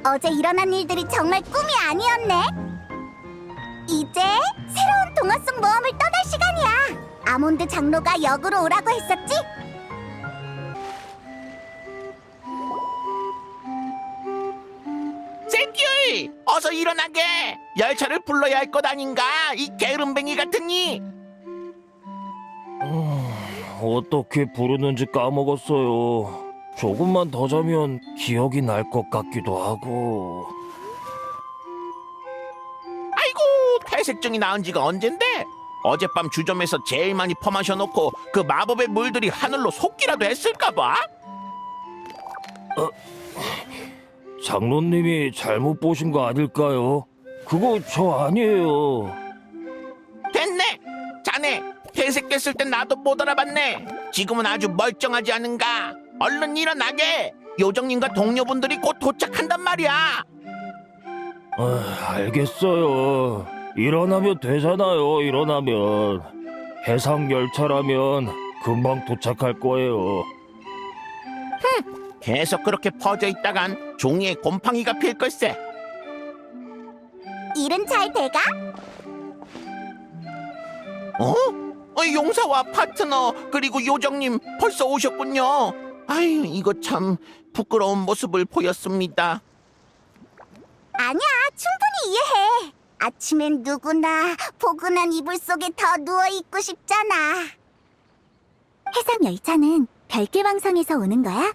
어제 일어난 일들이 정말 꿈이 아니었네. 이제 새로운 동화 속 모험을 떠날 시간이야. 아몬드 장로가 역으로 오라고 했었지? 샌큐! 어서 일어나게! 열차를 불러야 할 것 아닌가? 이 게으름뱅이 같으니! 어떻게 부르는지 까먹었어요. 조금만 더 자면 기억이 날 것 같기도 하고. 아이고, 퇴색증이 나은 지가 언젠데? 어젯밤 주점에서 제일 많이 퍼마셔놓고 그 마법의 물들이 하늘로 솟기라도 했을까봐? 장로님이 잘못 보신 거 아닐까요? 그거 저 아니에요. 됐네! 자네, 퇴색됐을 땐 나도 못 알아봤네. 지금은 아주 멀쩡하지 않은가? 얼른 일어나게! 요정님과 동료분들이 곧 도착한단 말이야! 알겠어요. 일어나면 되잖아요, 일어나면. 해상 열차라면 금방 도착할 거예요. 계속 그렇게 퍼져 있다간 종이에 곰팡이가 필 걸세. 일은 잘 돼가? 어? 용사와 파트너 그리고 요정님 벌써 오셨군요. 아유, 이거 참 부끄러운 모습을 보였습니다. 아니야, 충분히 이해해. 아침엔 누구나 포근한 이불 속에 더 누워있고 싶잖아. 해상 열차는 별길왕성에서 오는 거야?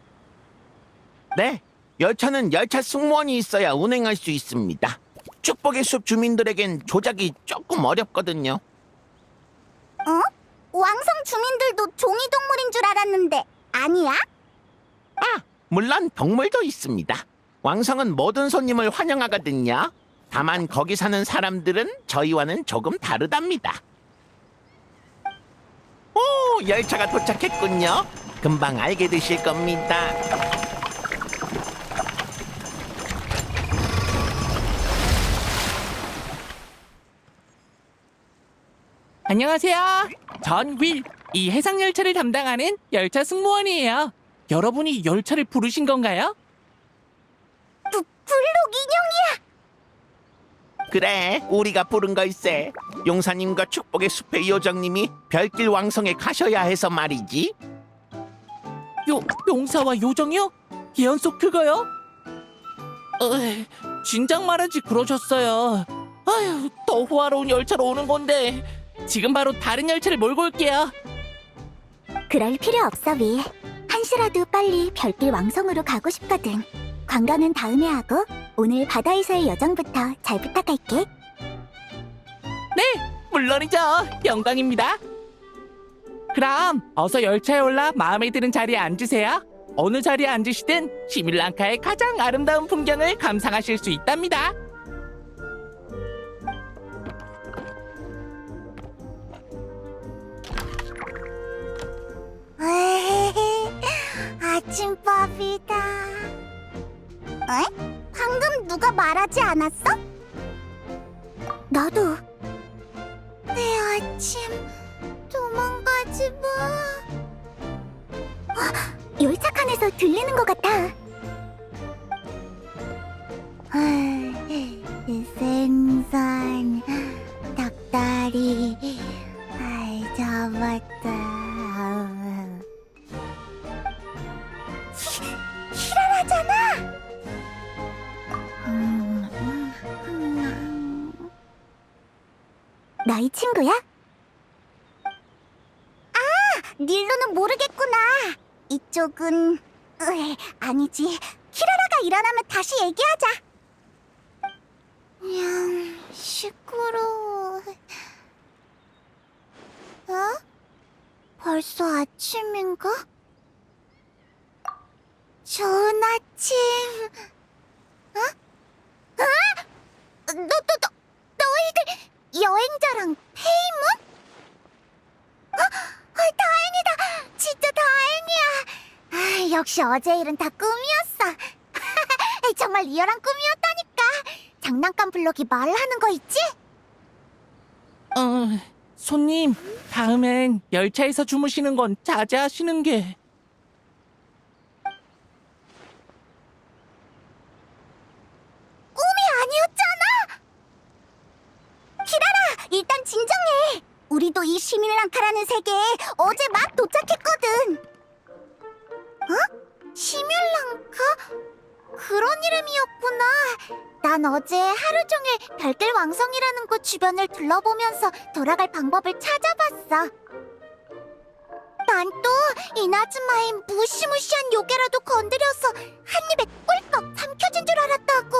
네, 열차는 열차 승무원이 있어야 운행할 수 있습니다. 축복의 숲 주민들에겐 조작이 조금 어렵거든요. 어? 왕성 주민들도 종이동물인 줄 알았는데 아니야? 아, 물론 동물도 있습니다. 왕성은 모든 손님을 환영하거든요. 다만 거기 사는 사람들은 저희와는 조금 다르답니다. 오, 열차가 도착했군요. 금방 알게 되실 겁니다. 안녕하세요. 전 윌, 이 해상열차를 담당하는 열차 승무원이에요. 여러분이 열차를 부르신 건가요? 블록 인형이야. 그래, 우리가 부른 걸세. 용사님과 축복의 숲의 요정님이 별길 왕성에 가셔야 해서 말이지. 용사와 요정이요? 예언 속 그거요? 진작 말하지 그러셨어요. 아휴, 더 호화로운 열차로 오는 건데 지금 바로 다른 열차를 몰고 올게요. 그럴 필요 없어, 윌. 한시라도 빨리 별길 왕성으로 가고 싶거든. 관광은 다음에 하고 오늘 바다에서의 여정부터 잘 부탁할게. 네, 물론이죠. 영광입니다. 그럼 어서 열차에 올라 마음에 드는 자리에 앉으세요. 어느 자리에 앉으시든 시밀랑카의 가장 아름다운 풍경을 감상하실 수 있답니다. 아침밥이다. 에? 방금 누가 말하지 않았어? 나도. 내 아침 도망가지 마. 열차 칸에서 들리는 것 같아. 생선, 닭다리, 잡았다. 히라라잖아. 너희 친구야? 아, 닐로는 모르겠구나. 이쪽은 아니지. 키라라가 일어나면 다시 얘기하자. 그냥 시끄러워. 어? 벌써 아침인가? 좋은 아침. 어? 너희들 여행자랑 페이몬? 다행이다. 진짜 다행이야. 역시 어제 일은 다 꿈이었어. 정말 리얼한 꿈이었다니까. 장난감 블록이 말하는 거 있지? 손님, 다음엔 열차에서 주무시는 건 자제하시는 게. 시밀랑카라는 세계에 어제 막 도착했거든. 어? 시밀랑카? 그런 이름이었구나. 난 어제 하루 종일 별길 왕성이라는 곳 주변을 둘러보면서 돌아갈 방법을 찾아봤어. 난 또 이나즈마의 무시무시한 요괴라도 건드려서 한 입에 꿀꺽 삼켜진 줄 알았다고.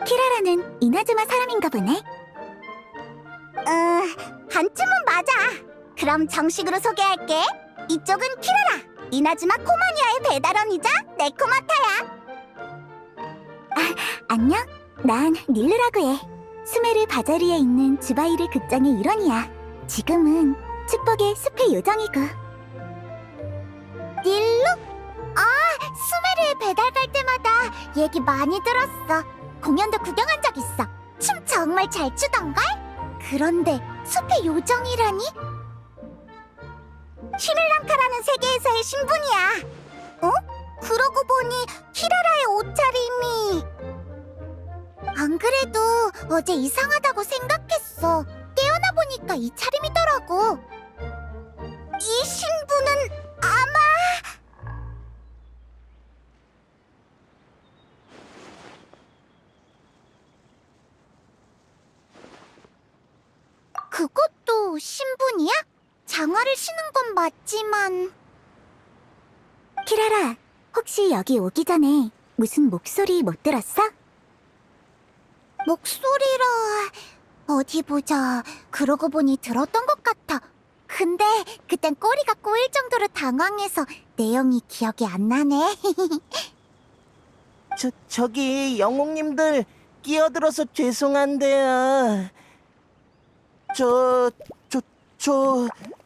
키라라는 이나즈마 사람인가 보네. 반쯤은 맞아. 그럼 정식으로 소개할게. 이쪽은 키라라, 이나즈마 코마니아의 배달원이자 네코마타야. 안녕. 난 닐르라고 해. 수메르 바자리에 있는 주바이르 극장의 일원이야. 지금은 축복의 숲의 요정이고. 닐루? 수메르에 배달 갈 때마다 얘기 많이 들었어. 공연도 구경한 적 있어. 춤 정말 잘 추던걸? 그런데 숲의 요정이라니? 시밀랑카라는 세계에서의 신분이야. 어? 그러고 보니 키라라의 옷차림이... 안 그래도 어제 이상하다고 생각했어. 깨어나 보니까 이 차림이더라고. 이 신분은 아마... 그것도 신분이야? 장화를 신은 건 맞지만... 키라라, 혹시 여기 오기 전에 무슨 목소리 못 들었어? 목소리라... 어디 보자. 그러고 보니 들었던 것 같아. 근데 그땐 꼬리가 꼬일 정도로 당황해서 내용이 기억이 안 나네. 저기 영웅님들 끼어들어서 죄송한데요.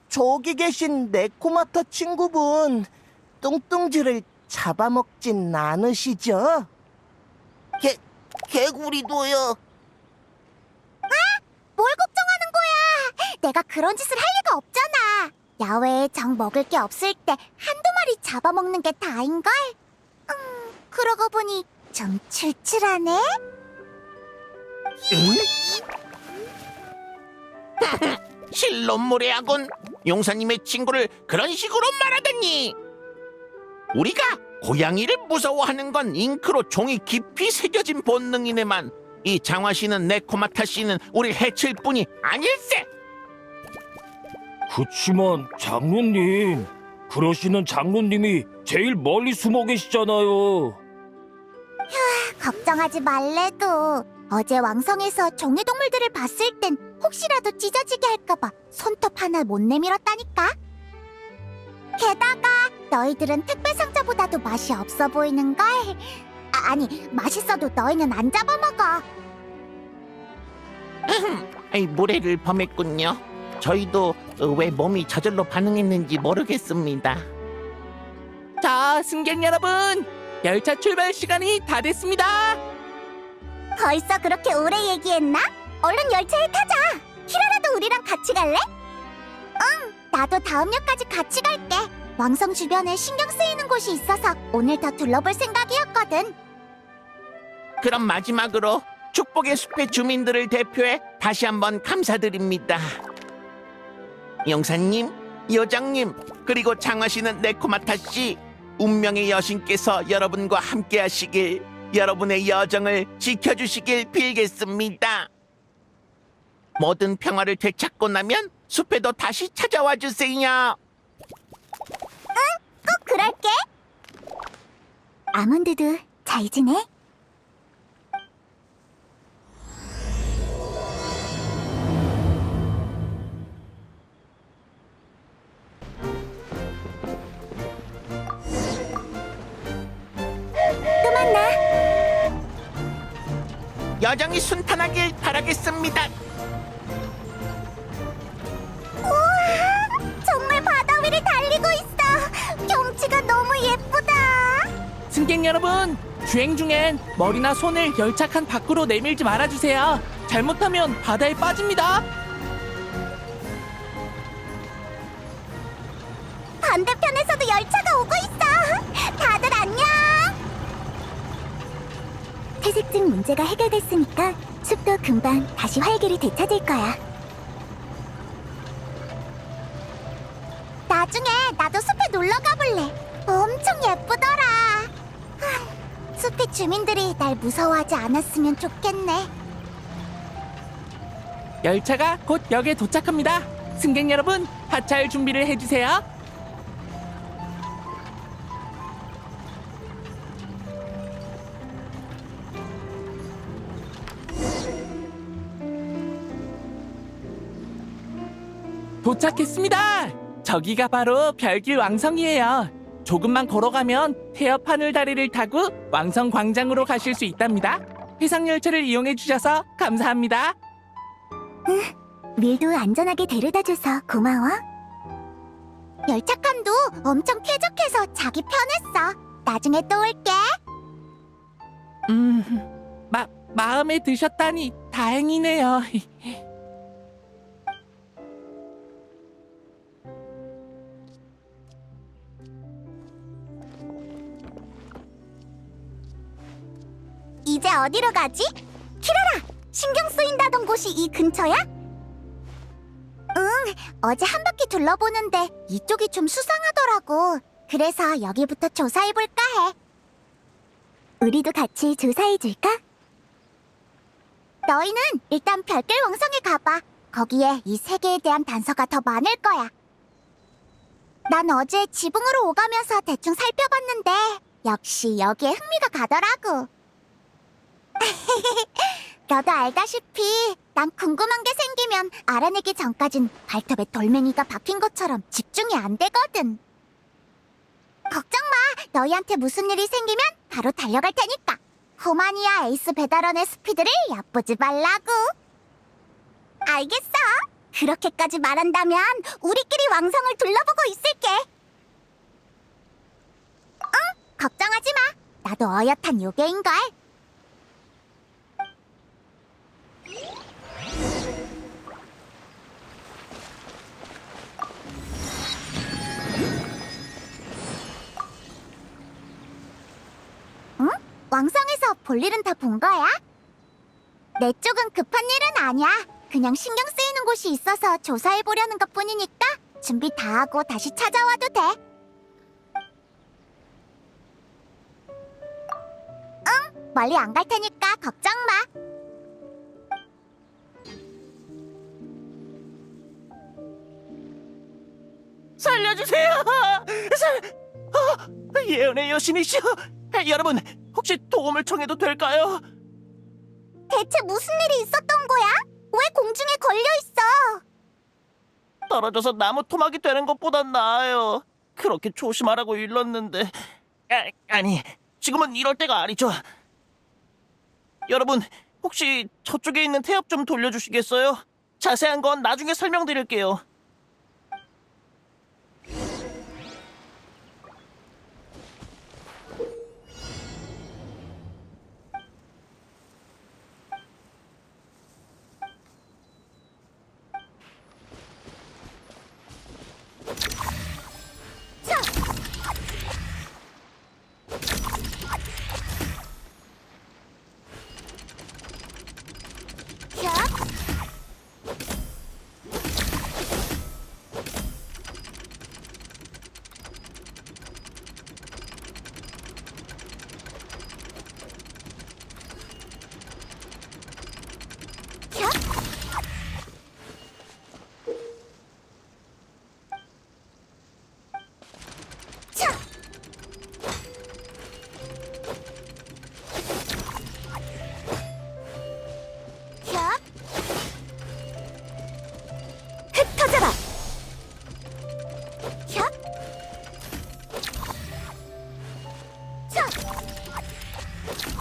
저기 계신 네코마타 친구분 뚱뚱지를 잡아먹진 않으시죠? 개구리도요. 뭘 걱정하는 거야? 내가 그런 짓을 할 리가 없잖아. 야외에 정 먹을 게 없을 때 한두 마리 잡아먹는 게 다인걸? 그러고 보니 좀 출출하네? 실론무례하군. 용사님의 친구를 그런 식으로 말하다니. 우리가 고양이를 무서워하는 건 잉크로 종이 깊이 새겨진 본능이네만 이 장화씨는 네코마타씨는 우리 해칠 뿐이 아닐세. 그치만 장로님, 그러시는 장로님이 제일 멀리 숨어 계시잖아요. 걱정하지 말래도 어제 왕성에서 종이 동물들을 봤을 땐 혹시라도 찢어지게 할까봐 손톱 하나 못 내밀었다니까. 게다가 너희들은 택배 상자보다도 맛이 없어 보이는걸. 아니, 맛있어도 너희는 안 잡아먹어. 무례를 범했군요. 저희도 왜 몸이 저절로 반응했는지 모르겠습니다. 자, 승객 여러분, 열차 출발 시간이 다 됐습니다. 벌써 그렇게 오래 얘기했나? 얼른 열차에 타자. 키라라도 우리랑 같이 갈래? 응, 나도 다음 역까지 같이 갈게. 왕성 주변에 신경 쓰이는 곳이 있어서 오늘 더 둘러볼 생각이었거든. 그럼 마지막으로 축복의 숲의 주민들을 대표해 다시 한번 감사드립니다. 용사님, 요정님, 그리고 장화씨는 네코마타씨, 운명의 여신께서 여러분과 함께하시길, 여러분의 여정을 지켜주시길 빌겠습니다. 모든 평화를 되찾고 나면 숲에도 다시 찾아와 주세요. 꼭 그럴게. 아몬드도 잘 지내? 또 만나. 여정이 순탄하길 바라겠습니다. 우와, 정말 바다 위를 달리고 있어. 경치가 너무 예쁘다. 승객 여러분, 주행 중엔 머리나 손을 열차 칸 밖으로 내밀지 말아주세요. 잘못하면 바다에 빠집니다. 반대편에서도 열차가 오고 있어. 다들 안녕. 퇴색증 문제가 해결됐으니까 숲도 금방 다시 활기를 되찾을 거야. 나중에 나도 숲에 놀러 가볼래. 엄청 예쁘더라. 숲의 주민들이 날 무서워하지 않았으면 좋겠네. 열차가 곧 역에 도착합니다. 승객 여러분, 하차할 준비를 해주세요. 도착했습니다. 저기가 바로 별길 왕성이에요. 조금만 걸어가면 태엽 하늘 다리를 타고 왕성 광장으로 가실 수 있답니다. 해상 열차를 이용해 주셔서 감사합니다. 밀도 안전하게 데려다줘서 고마워. 열차칸도 엄청 쾌적해서 자기 편했어. 나중에 또 올게. 마음에 드셨다니 다행이네요. 이제 어디로 가지? 키라라! 신경 쓰인다던 곳이 이 근처야? 응, 어제 한 바퀴 둘러보는데 이쪽이 좀 수상하더라고. 그래서 여기부터 조사해볼까 해. 우리도 같이 조사해줄까? 너희는 일단 별길 왕성에 가봐. 거기에 이 세계에 대한 단서가 더 많을 거야. 난 어제 지붕으로 오가면서 대충 살펴봤는데 역시 여기에 흥미가 가더라고. 너도 알다시피 난 궁금한 게 생기면 알아내기 전까진 발톱에 돌멩이가 박힌 것처럼 집중이 안 되거든. 걱정 마. 너희한테 무슨 일이 생기면 바로 달려갈 테니까. 호마니아 에이스 배달원의 스피드를 얕보지 말라고. 알겠어. 그렇게까지 말한다면 우리끼리 왕성을 둘러보고 있을게. 응, 걱정하지 마. 나도 어엿한 요괴인걸. 응? 왕성에서 볼 일은 다 본 거야? 내 쪽은 급한 일은 아니야. 그냥 신경 쓰이는 곳이 있어서 조사해보려는 것 뿐이니까 준비 다 하고 다시 찾아와도 돼. 응, 멀리 안 갈 테니까 걱정 마. 살려주세요! 예언의 여신이시여! 여러분, 혹시 도움을 청해도 될까요? 대체 무슨 일이 있었던 거야? 왜 공중에 걸려 있어? 떨어져서 나무 토막이 되는 것보단 나아요. 그렇게 조심하라고 일렀는데. 아니, 지금은 이럴 때가 아니죠. 여러분, 혹시 저쪽에 있는 태엽 좀 돌려주시겠어요? 자세한 건 나중에 설명드릴게요. 흩어져라. 혀? 쳐.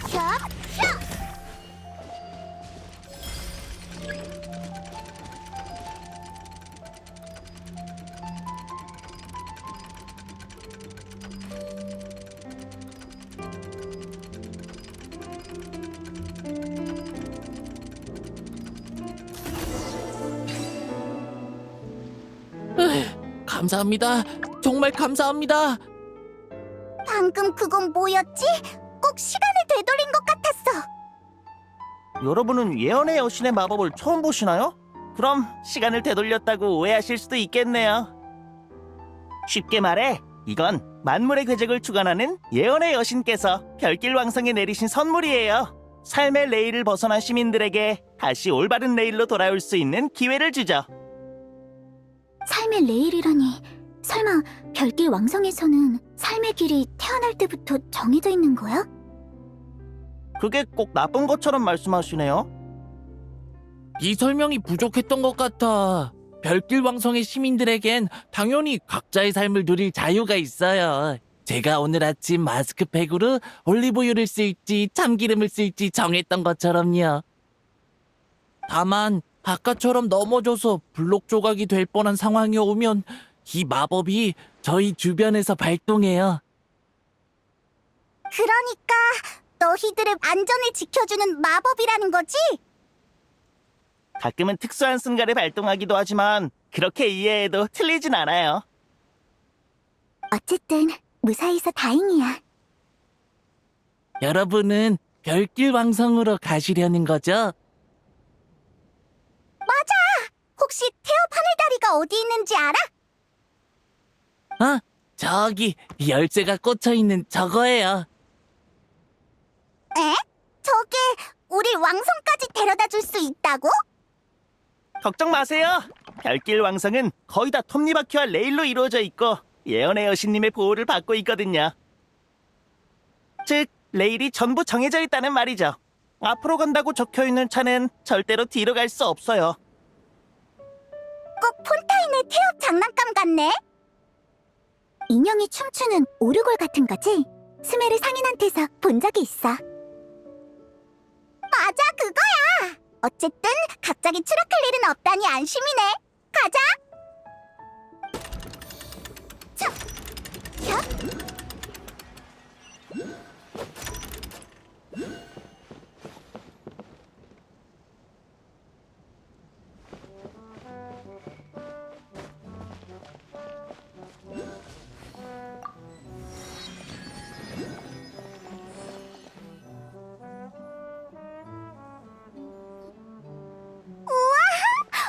혀. 혀. 감사합니다. 정말 감사합니다. 방금 그건 뭐였지? 꼭 시간을 되돌린 것 같았어. 여러분은 예언의 여신의 마법을 처음 보시나요? 그럼 시간을 되돌렸다고 오해하실 수도 있겠네요. 쉽게 말해, 이건 만물의 궤적을 주관하는 예언의 여신께서 별길 왕성에 내리신 선물이에요. 삶의 레일을 벗어난 시민들에게 다시 올바른 레일로 돌아올 수 있는 기회를 주죠. 삶의 레일이라니, 설마 별길 왕성에서는 삶의 길이 태어날 때부터 정해져 있는 거야? 그게 꼭 나쁜 것처럼 말씀하시네요. 이 설명이 부족했던 것 같아. 별길 왕성의 시민들에겐 당연히 각자의 삶을 누릴 자유가 있어요. 제가 오늘 아침 마스크팩으로 올리브유를 쓸지 참기름을 쓸지 정했던 것처럼요. 다만 아까처럼 넘어져서 블록 조각이 될 뻔한 상황이 오면 이 마법이 저희 주변에서 발동해요. 그러니까 너희들의 안전을 지켜주는 마법이라는 거지? 가끔은 특수한 순간에 발동하기도 하지만 그렇게 이해해도 틀리진 않아요. 어쨌든 무사해서 다행이야. 여러분은 별길 왕성으로 가시려는 거죠? 혹시 태엽 하늘다리가 어디 있는지 알아? 아, 저기 열쇠가 꽂혀 있는 저거예요. 에? 저게 우리 왕성까지 데려다 줄 수 있다고? 걱정 마세요. 별길 왕성은 거의 다 톱니바퀴와 레일로 이루어져 있고 예언의 여신님의 보호를 받고 있거든요. 즉, 레일이 전부 정해져 있다는 말이죠. 앞으로 간다고 적혀있는 차는 절대로 뒤로 갈 수 없어요. 꼭 폰타인의 태엽 장난감 같네. 인형이 춤추는 오르골 같은 거지? 스메르 상인한테서 본 적이 있어. 맞아, 그거야. 어쨌든 갑자기 추락할 일은 없다니 안심이네. 가자. 참. 야.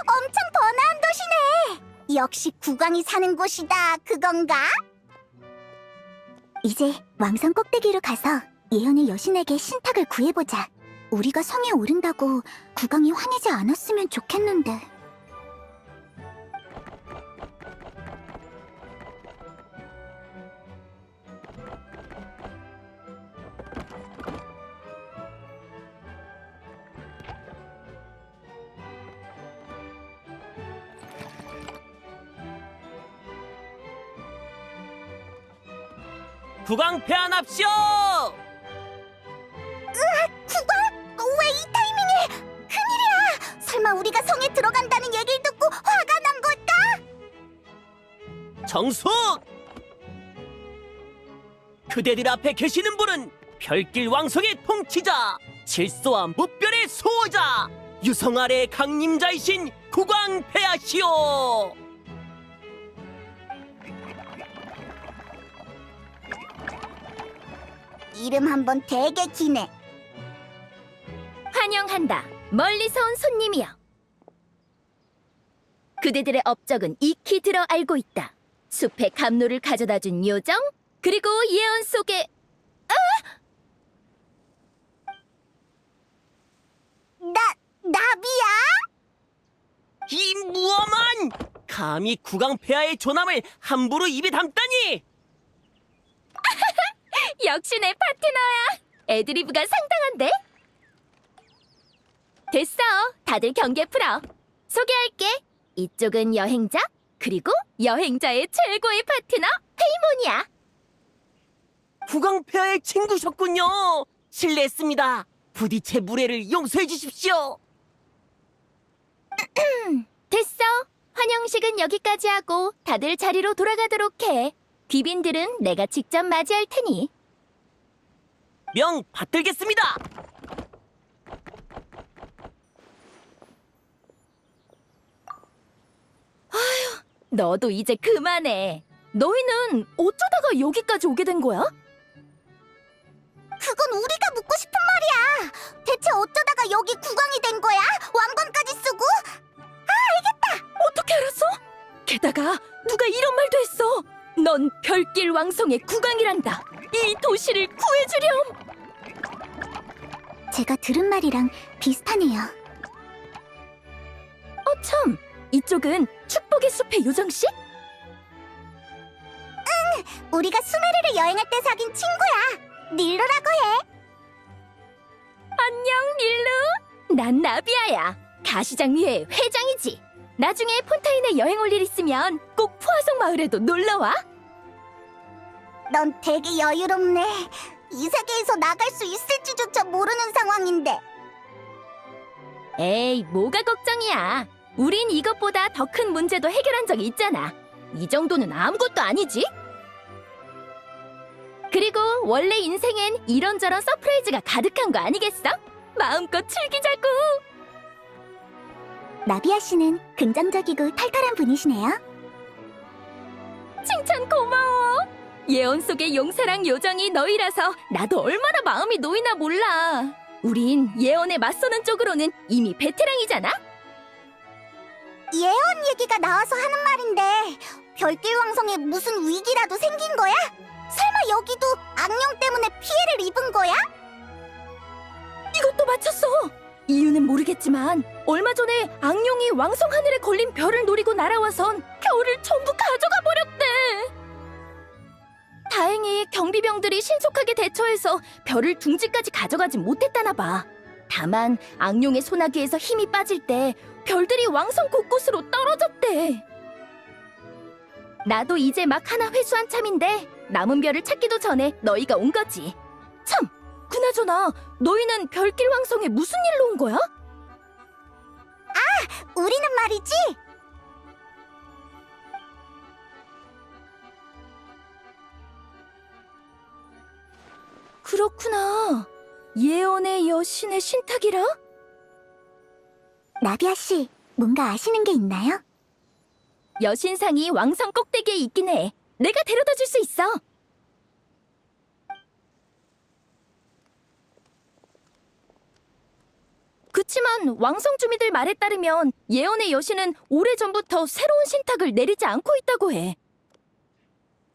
엄청 번화한 도시네. 역시 국왕이 사는 곳이다. 그건가? 이제 왕성 꼭대기로 가서 예언의 여신에게 신탁을 구해보자. 우리가 성에 오른다고 국왕이 화내지 않았으면 좋겠는데. 국왕 폐하납시오! 국왕? 왜 이 타이밍에? 큰일이야. 설마 우리가 성에 들어간다는 얘기를 듣고 화가 난 걸까? 정숙! 그대들 앞에 계시는 분은 별길 왕성의 통치자, 질서와 무별의 수호자, 유성 아래의 강림자이신 국왕 폐하시오! 이름 한번 되게 기네. 환영한다. 멀리서 온 손님이여. 그대들의 업적은 익히 들어 알고 있다. 숲의 감로를 가져다준 요정, 그리고 예언 속에 나비야? 이 무엄한! 감히 국왕 폐하의 존함을 함부로 입에 담다니! 역시 내 파트너야. 애드리브가 상당한데? 됐어. 다들 경계 풀어. 소개할게. 이쪽은 여행자, 그리고 여행자의 최고의 파트너 페이몬이야. 국왕 폐하의 친구셨군요. 실례했습니다. 부디 제 무례를 용서해 주십시오. 됐어. 환영식은 여기까지 하고 다들 자리로 돌아가도록 해. 귀빈들은 내가 직접 맞이할 테니. 명 받들겠습니다. 너도 이제 그만해. 너희는 어쩌다가 여기까지 오게 된 거야? 그건 우리가 묻고 싶은 말이야. 대체 어쩌다가 여기 국왕이 된 거야? 왕관까지 쓰고? 어떻게 알았어? 게다가 누가 이런 말도 했어. 넌 별길 왕성의 국왕이란다. 이 도시를 구해주렴. 제가 들은 말이랑 비슷하네요. 참, 이쪽은 축복의 숲의 요정씨? 우리가 수메르를 여행할 때 사귄 친구야. 닐루라고 해. 안녕, 닐루. 난 나비아야. 가시장 위의 회장이지. 나중에 폰타인에 여행 올 일 있으면 꼭 푸아송 마을에도 놀러와. 넌 되게 여유롭네. 이 세계에서 나갈 수 있을지조차 모르는 상황인데. 에이, 뭐가 걱정이야. 우린 이것보다 더 큰 문제도 해결한 적이 있잖아. 이 정도는 아무것도 아니지? 그리고 원래 인생엔 이런저런 서프라이즈가 가득한 거 아니겠어? 마음껏 즐기자고. 나비아 씨는 긍정적이고 털털한 분이시네요. 칭찬 고마워. 예언 속의 용사랑 요정이 너희라서 나도 얼마나 마음이 놓이나 몰라. 우린 예언에 맞서는 쪽으로는 이미 베테랑이잖아? 예언 얘기가 나와서 하는 말인데 별길 왕성에 무슨 위기라도 생긴 거야? 설마 여기도 악령 때문에 피해를 입은 거야? 이것도 맞췄어. 이유는 모르겠지만 얼마 전에 악령이 왕성 하늘에 걸린 별을 노리고 날아와선 별을 전부 가져가 버렸대. 다행히 경비병들이 신속하게 대처해서 별을 둥지까지 가져가진 못했다나 봐. 다만 악령의 소나기에서 힘이 빠질 때 별들이 왕성 곳곳으로 떨어졌대. 나도 이제 막 하나 회수한 참인데 남은 별을 찾기도 전에 너희가 온 거지. 참! 그나저나 너희는 별길 왕성에 무슨 일로 온 거야? 우리는 말이지. 그렇구나. 예언의 여신의 신탁이라? 나비아 씨, 뭔가 아시는 게 있나요? 여신상이 왕성 꼭대기에 있긴 해. 내가 데려다 줄 수 있어. 그치만 왕성 주민들 말에 따르면 예언의 여신은 오래전부터 새로운 신탁을 내리지 않고 있다고 해.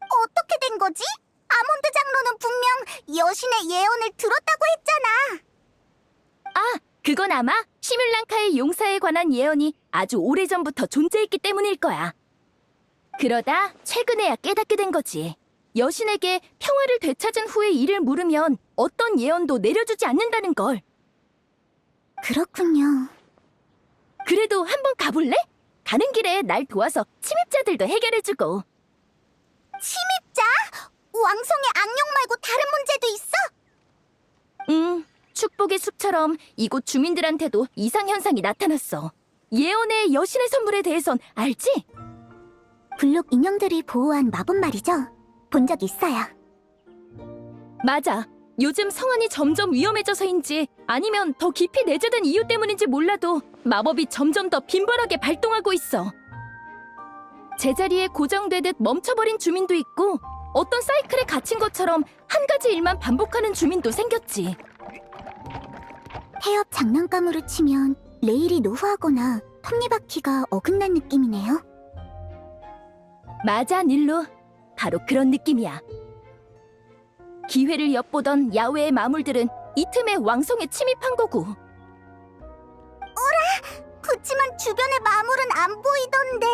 어떻게 된 거지? 아몬드 장로는 분명 여신의 예언을 들었다고 했잖아. 아, 그건 아마 시뮬랑카의 용사에 관한 예언이 아주 오래전부터 존재했기 때문일 거야. 그러다 최근에야 깨닫게 된 거지. 여신에게 평화를 되찾은 후에 이를 물으면 어떤 예언도 내려주지 않는다는 걸. 그렇군요. 그래도 한번 가볼래? 가는 길에 날 도와서 침입자들도 해결해주고. 침입자? 왕성의 악령 말고 다른 문제도 있어? 축복의 숲처럼 이곳 주민들한테도 이상현상이 나타났어. 예언의 여신의 선물에 대해선 알지? 블록 인형들이 보호한 마법 말이죠? 본 적 있어요. 맞아. 요즘 성안이 점점 위험해져서인지 아니면 더 깊이 내재된 이유 때문인지 몰라도 마법이 점점 더 빈번하게 발동하고 있어. 제자리에 고정되듯 멈춰버린 주민도 있고 어떤 사이클에 갇힌 것처럼 한 가지 일만 반복하는 주민도 생겼지. 폐업 장난감으로 치면 레일이 노후하거나 톱니바퀴가 어긋난 느낌이네요. 맞아, 닐루. 바로 그런 느낌이야. 기회를 엿보던 야외의 마물들은 이 틈에 왕성에 침입한 거고. 그치만 주변의 마물은 안 보이던데.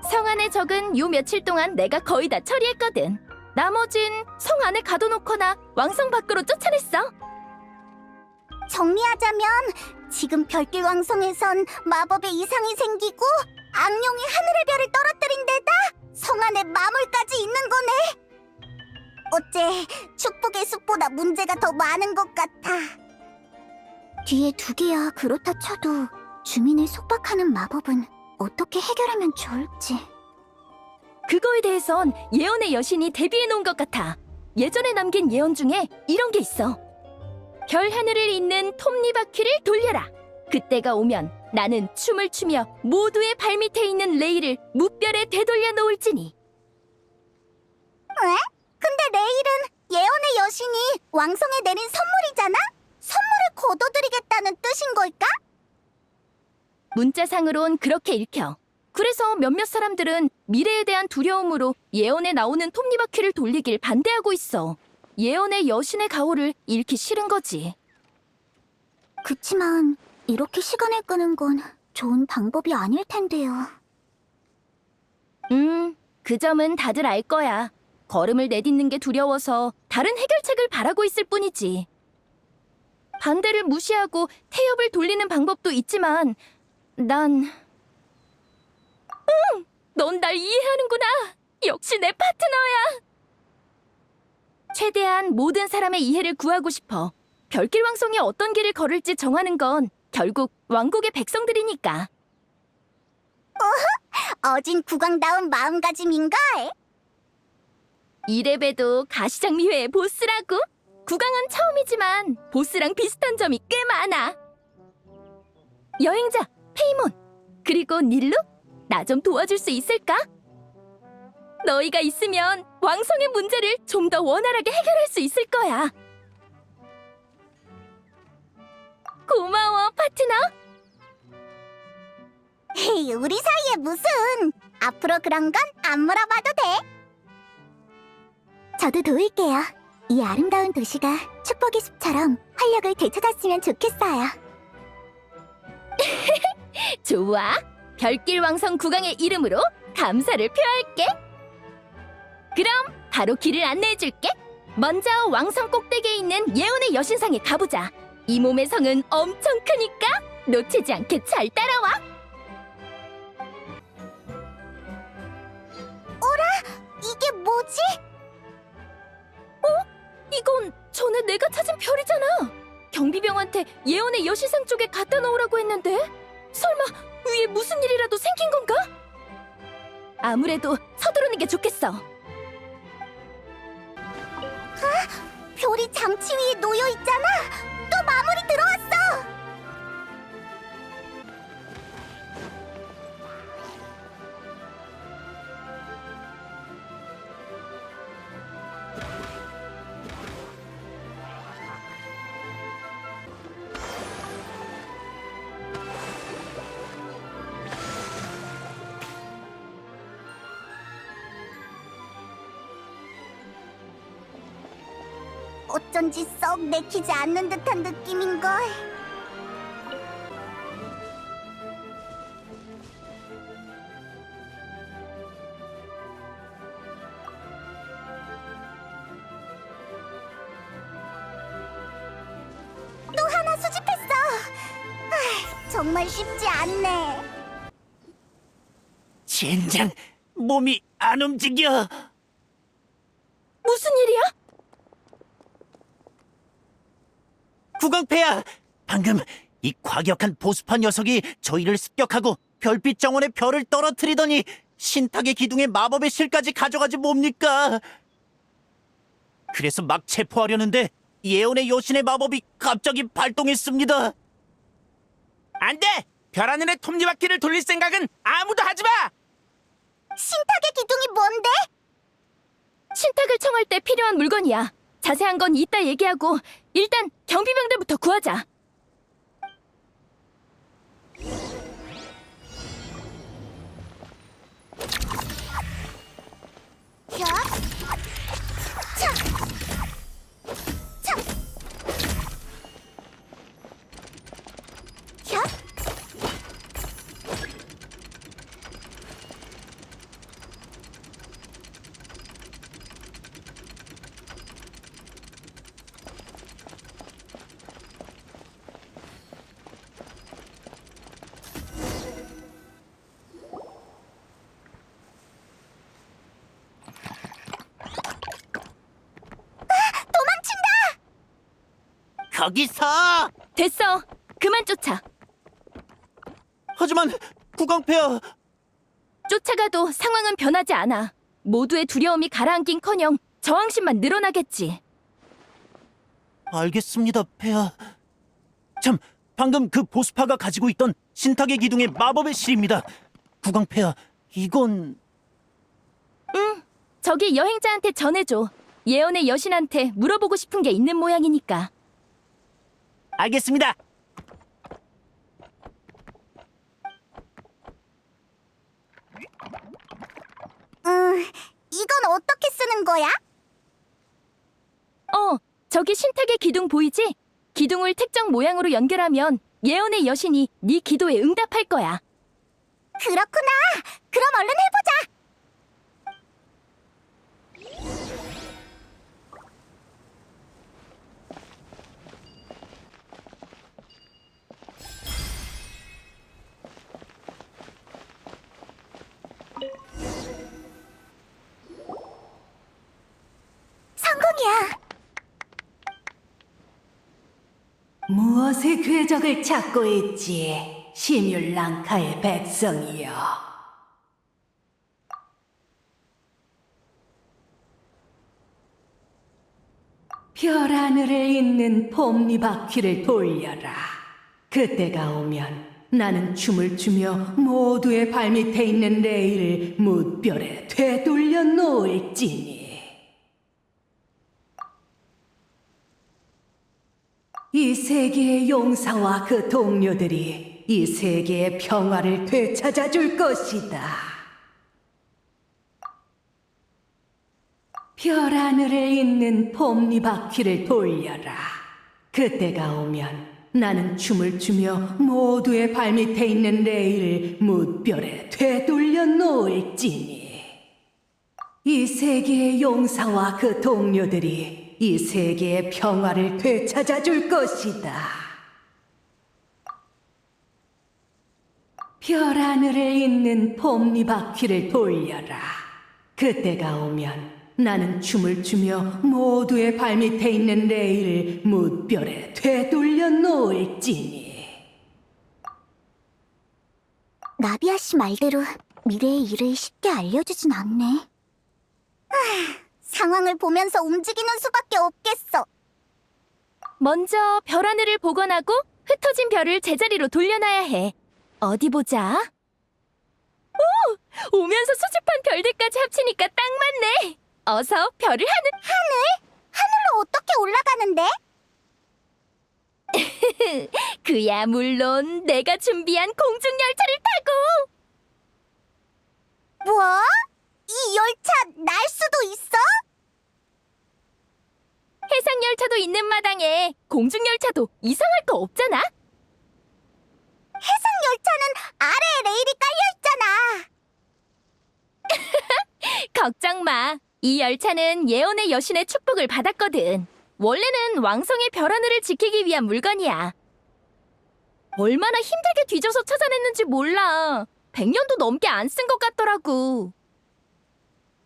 성 안의 적은 요 며칠 동안 내가 거의 다 처리했거든. 나머진 성 안에 가둬놓거나 왕성 밖으로 쫓아냈어. 정리하자면 지금 별길 왕성에선 마법에 이상이 생기고 악령이 하늘의 별을 떨어뜨린 데다 성 안에 마물까지 있는 거네. 어째 축복의 숲보다 문제가 더 많은 것 같아. 뒤에 두 개야 그렇다 쳐도 주민을 속박하는 마법은 어떻게 해결하면 좋을지. 그거에 대해선 예언의 여신이 대비해 놓은 것 같아. 예전에 남긴 예언 중에 이런 게 있어. 별 하늘을 잇는 톱니바퀴를 돌려라. 그때가 오면 나는 춤을 추며 모두의 발밑에 있는 레일을 무별에 되돌려 놓을지니. 왜? 근데 레일은 예언의 여신이 왕성에 내린 선물이잖아? 선물을 거둬드리겠다는 뜻인 걸까? 문자상으론 그렇게 읽혀. 그래서 몇몇 사람들은 미래에 대한 두려움으로 예언에 나오는 톱니바퀴를 돌리길 반대하고 있어. 예언의 여신의 가호를 잃기 싫은 거지. 그치만 이렇게 시간을 끄는 건 좋은 방법이 아닐 텐데요. 그 점은 다들 알 거야. 걸음을 내딛는 게 두려워서 다른 해결책을 바라고 있을 뿐이지. 반대를 무시하고 태엽을 돌리는 방법도 있지만 넌 날 이해하는구나. 역시 내 파트너야. 최대한 모든 사람의 이해를 구하고 싶어. 별길 왕성이 어떤 길을 걸을지 정하는 건 결국 왕국의 백성들이니까. 어진 국왕다운 마음가짐인걸. 이래봬도 가시장미회의 보스라고? 국왕은 처음이지만 보스랑 비슷한 점이 꽤 많아. 여행자, 페이몬, 그리고 닐루? 나 좀 도와줄 수 있을까? 너희가 있으면 왕성의 문제를 좀 더 원활하게 해결할 수 있을 거야. 고마워, 파트너. 헤이, 우리 사이에 무슨. 앞으로 그런 건 안 물어봐도 돼. 저도 도울게요. 이 아름다운 도시가 축복의 숲처럼 활력을 되찾았으면 좋겠어요. 좋아. 별길 왕성 국왕의 이름으로 감사를 표할게. 그럼 바로 길을 안내해줄게. 먼저 왕성 꼭대기에 있는 예언의 여신상에 가보자. 이 몸의 성은 엄청 크니까 놓치지 않게 잘 따라와. 이게 뭐지? 이건 전에 내가 찾은 별이잖아. 경비병한테 예언의 여신상 쪽에 갖다 놓으라고 했는데 설마 위에 무슨 일이라도 생긴 건가? 아무래도 서두르는 게 좋겠어. 별이 장치 위에 놓여 있잖아. 또 마무리 들어왔어. 어쩐지 썩 내키지 않는 듯한 느낌인걸. 또 하나 수집했어. 정말 쉽지 않네. 젠장, 몸이 안 움직여. 무슨 일이야? 국왕폐하, 방금 이 과격한 보스파 녀석이 저희를 습격하고 별빛 정원의 별을 떨어뜨리더니 신탁의 기둥에 마법의 실까지 가져가지 뭡니까? 그래서 막 체포하려는데 예언의 여신의 마법이 갑자기 발동했습니다. 안 돼! 별 하늘에 톱니바퀴를 돌릴 생각은 아무도 하지 마! 신탁의 기둥이 뭔데? 신탁을 청할 때 필요한 물건이야. 자세한 건 이따 얘기하고 일단 경비병들부터 구하자. 야! 차! 차! 야! 거기서! 됐어. 그만 쫓아. 하지만 국왕폐하, 쫓아가도 상황은 변하지 않아. 모두의 두려움이 가라앉긴커녕 저항심만 늘어나겠지. 알겠습니다, 폐하. 참, 방금 그 보스파가 가지고 있던 신탁의 기둥의 마법의 실입니다. 국왕폐하, 이건... 저기 여행자한테 전해줘. 예언의 여신한테 물어보고 싶은 게 있는 모양이니까. 알겠습니다. 이건 어떻게 쓰는 거야? 저기 신탁의 기둥 보이지? 기둥을 특정 모양으로 연결하면 예언의 여신이 네 기도에 응답할 거야. 그렇구나. 그럼 얼른 해보자. 성공이야. 무엇의 궤적을 찾고 있지, 시뮬랑카의 백성이여. 별하늘을 잇는 폼니바퀴를 돌려라. 그때가 오면 나는 춤을 추며 모두의 발밑에 있는 레일을 무별에 되돌려 놓을지니. 이 세계의 용사와 그 동료들이 이 세계의 평화를 되찾아 줄 것이다. 별하늘을 잇는 폼니바퀴를 돌려라. 그때가 오면 나는 춤을 추며 모두의 발밑에 있는 레일을 무별에 되돌려 놓을지니. 이 세계의 용사와 그 동료들이 이 세계의 평화를 되찾아 줄 것이다. 별하늘을 잇는 폼니바퀴를 돌려라. 그때가 오면 나는 춤을 추며 모두의 발밑에 있는 레일을 무별에 되돌려 놓을지니. 나비아 씨 말대로 미래의 일을 쉽게 알려주진 않네. 상황을 보면서 움직이는 수밖에 없겠어. 먼저 별 하늘을 복원하고 흩어진 별을 제자리로 돌려놔야 해. 어디 보자. 오! 오면서 수집한 별들까지 합치니까 딱 맞네. 어서 별을 하늘로 어떻게 올라가는데? 그야 물론 내가 준비한 공중열차를 타고. 뭐? 이 열차 날 수도 있어? 해상열차도 있는 마당에 공중열차도 이상할 거 없잖아. 해상 열차는 아래에 레일이 깔려 있잖아. 걱정 마. 이 열차는 예언의 여신의 축복을 받았거든. 원래는 왕성의 별 하늘을 지키기 위한 물건이야. 얼마나 힘들게 뒤져서 찾아냈는지 몰라. 100년도 넘게 안 쓴 것 같더라고.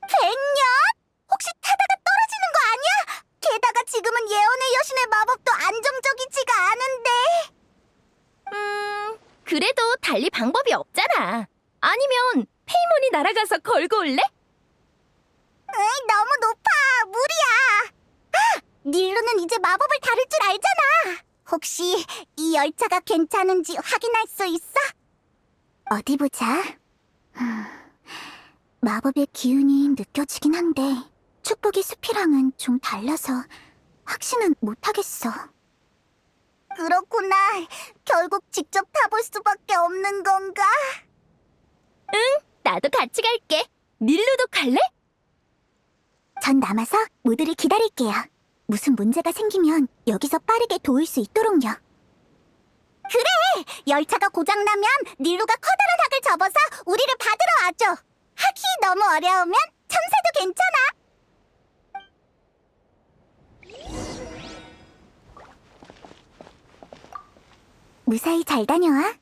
100년? 혹시 타다가 떨어지는 거 아니야? 게다가 지금은 예언의 여신의 마법도 안정적이지가 않은데. 그래도 달리 방법이 없잖아. 아니면 페이몬이 날아가서 걸고 올래? 으이, 너무 높아. 무리야. 아, 닐루는 이제 마법을 다룰 줄 알잖아. 혹시 이 열차가 괜찮은지 확인할 수 있어? 어디 보자. 마법의 기운이 느껴지긴 한데 축복의 숲이랑은 좀 달라서 확신은 못하겠어. 그렇구나. 결국 직접 타볼 수밖에 없는 건가? 나도 같이 갈게. 닐루도 갈래? 전 남아서 모두를 기다릴게요. 무슨 문제가 생기면 여기서 빠르게 도울 수 있도록요. 그래! 열차가 고장나면 닐루가 커다란 학을 접어서 우리를 받으러 와줘. 학이 너무 어려우면 참새도 괜찮아. 무사히 잘 다녀와.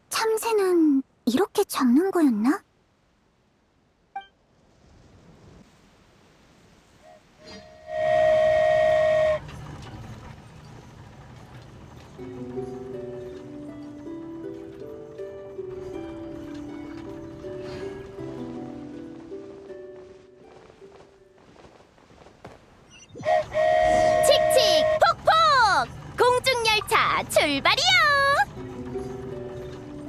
참새는 이렇게 잡는 거였나? 칙칙 폭폭! 공중열차 출발이요!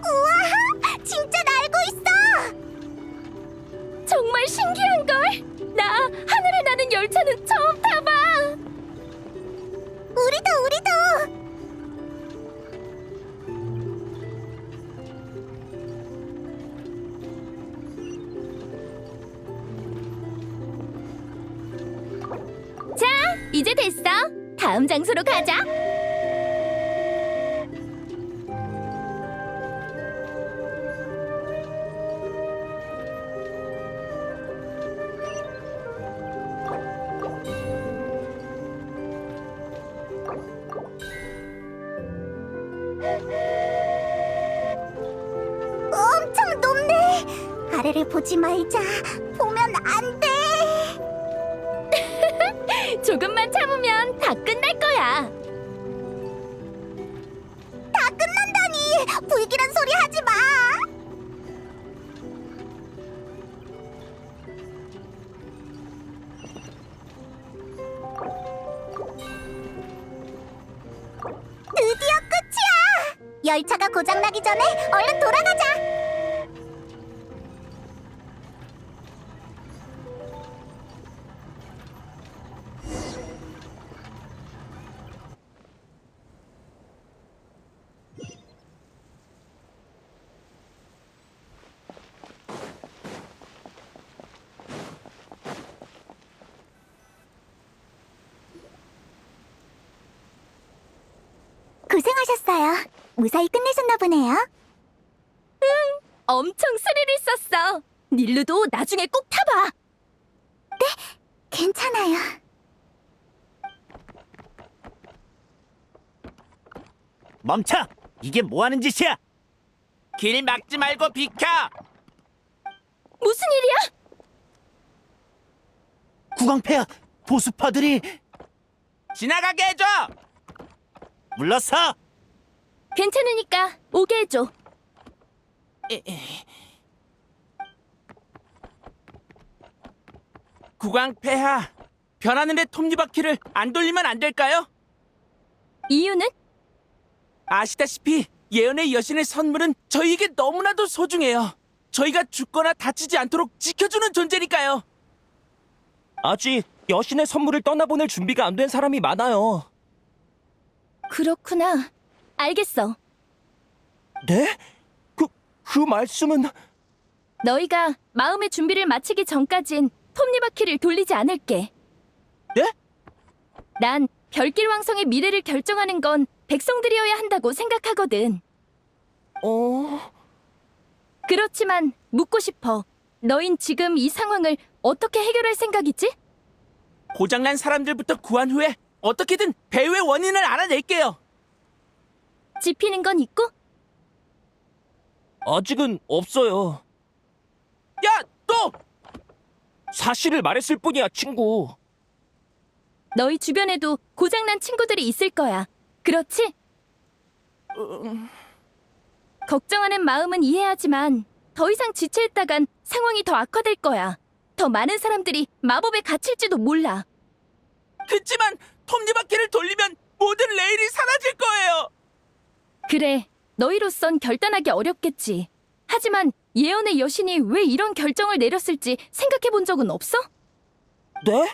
우와! 진짜 날고 있어! 이제 됐어. 다음 장소로 가자. 엄청 높네. 아래를 보지 말자. 보면 안 돼. 조금만 참으면 다 끝날 거야. 다 끝난다니. 불길한 소리 하지 마. 드디어 끝이야. 열차가 고장나기 전에 얼른 돌아가자. 고생하셨어요. 무사히 끝내셨나 보네요. 엄청 스릴 있었어. 닐루도 나중에 꼭 타봐. 괜찮아요. 멈춰! 이게 뭐 하는 짓이야? 길 막지 말고 비켜. 무슨 일이야? 국왕폐하 보수파들이 지나가게 해줘. 물러서! 괜찮으니까 오게 해줘. 국왕폐하, 변하늘의 톱니바퀴를 안 돌리면 안 될까요? 이유는? 아시다시피 예언의 여신의 선물은 저희에게 너무나도 소중해요. 저희가 죽거나 다치지 않도록 지켜주는 존재니까요. 아직 여신의 선물을 떠나보낼 준비가 안 된 사람이 많아요. 그렇구나. 알겠어. 네? 그 말씀은... 너희가 마음의 준비를 마치기 전까진 톱니바퀴를 돌리지 않을게. 네? 난 별길 왕성의 미래를 결정하는 건 백성들이어야 한다고 생각하거든. 그렇지만 묻고 싶어. 너흰 지금 이 상황을 어떻게 해결할 생각이지? 고장난 사람들부터 구한 후에 어떻게든 배후의 원인을 알아낼게요. 짚히는 건 있고? 아직은 없어요. 야, 또! 사실을 말했을 뿐이야, 친구. 너희 주변에도 고장난 친구들이 있을 거야. 그렇지? 걱정하는 마음은 이해하지만 더 이상 지체했다간 상황이 더 악화될 거야. 더 많은 사람들이 마법에 갇힐지도 몰라. 그치만 톱니바퀴를 돌리면 모든 레일이 사라질 거예요. 그래, 너희로선 결단하기 어렵겠지. 하지만 예언의 여신이 왜 이런 결정을 내렸을지 생각해 본 적은 없어? 네?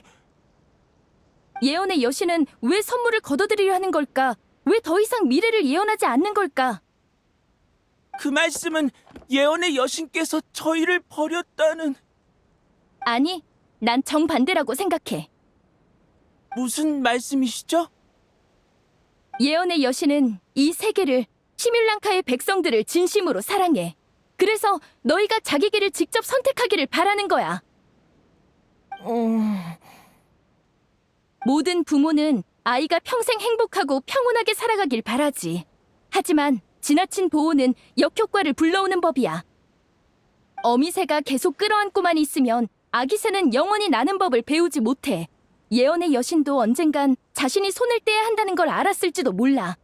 예언의 여신은 왜 선물을 거둬들이려 하는 걸까? 왜 더 이상 미래를 예언하지 않는 걸까? 그 말씀은 예언의 여신께서 저희를 버렸다는... 아니, 난 정반대라고 생각해. 무슨 말씀이시죠? 예언의 여신은 이 세계를, 시뮬랑카의 백성들을 진심으로 사랑해. 그래서 너희가 자기 길을 직접 선택하기를 바라는 거야. 모든 부모는 아이가 평생 행복하고 평온하게 살아가길 바라지. 하지만 지나친 보호는 역효과를 불러오는 법이야. 어미새가 계속 끌어안고만 있으면 아기새는 영원히 나는 법을 배우지 못해. 예언의 여신도 언젠간 자신이 손을 떼야 한다는 걸 알았을지도 몰라.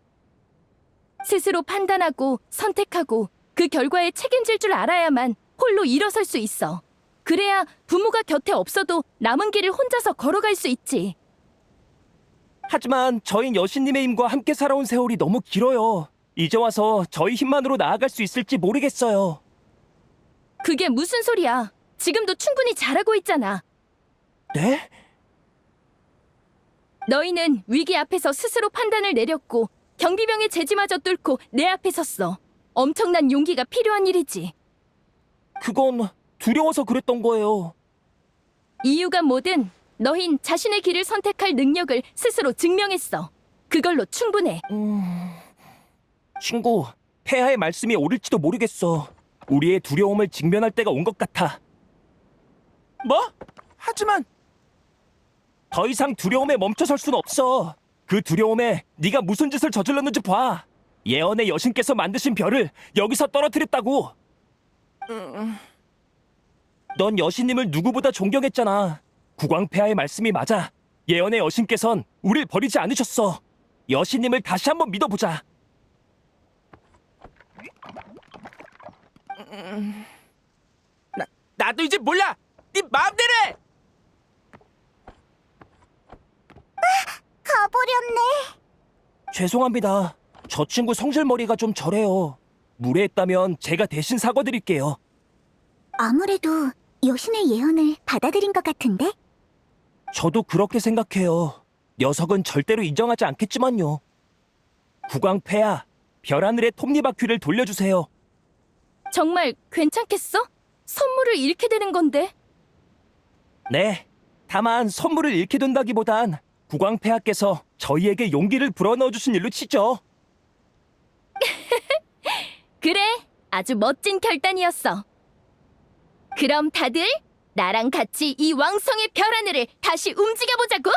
스스로 판단하고 선택하고 그 결과에 책임질 줄 알아야만 홀로 일어설 수 있어. 그래야 부모가 곁에 없어도 남은 길을 혼자서 걸어갈 수 있지. 하지만 저희 여신님의 힘과 함께 살아온 세월이 너무 길어요. 이제 와서 저희 힘만으로 나아갈 수 있을지 모르겠어요. 그게 무슨 소리야. 지금도 충분히 잘하고 있잖아. 네? 너희는 위기 앞에서 스스로 판단을 내렸고 경비병의 제지마저 뚫고 내 앞에 섰어. 엄청난 용기가 필요한 일이지. 그건 두려워서 그랬던 거예요. 이유가 뭐든 너흰 자신의 길을 선택할 능력을 스스로 증명했어. 그걸로 충분해. 친구, 폐하의 말씀이 옳을지도 모르겠어. 우리의 두려움을 직면할 때가 온 것 같아. 뭐? 하지만 더 이상 두려움에 멈춰설 순 없어. 그 두려움에 네가 무슨 짓을 저질렀는지 봐. 예언의 여신께서 만드신 별을 여기서 떨어뜨렸다고. 넌 여신님을 누구보다 존경했잖아. 국왕폐하의 말씀이 맞아. 예언의 여신께선 우릴 버리지 않으셨어. 여신님을 다시 한번 믿어보자. 나도 이제 몰라. 네 마음대로 해. 가버렸네. 죄송합니다. 저 친구 성질머리가 좀 저래요. 무례했다면 제가 대신 사과드릴게요. 아무래도 여신의 예언을 받아들인 것 같은데? 저도 그렇게 생각해요. 녀석은 절대로 인정하지 않겠지만요. 국왕폐하, 별하늘의 톱니바퀴를 돌려주세요. 정말 괜찮겠어? 선물을 잃게 되는 건데. 네, 다만 선물을 잃게 된다기보단 국왕폐하께서 저희에게 용기를 불어넣어주신 일로 치죠. 그래, 아주 멋진 결단이었어. 그럼 다들 나랑 같이 이 왕성의 별 하늘을 다시 움직여보자고?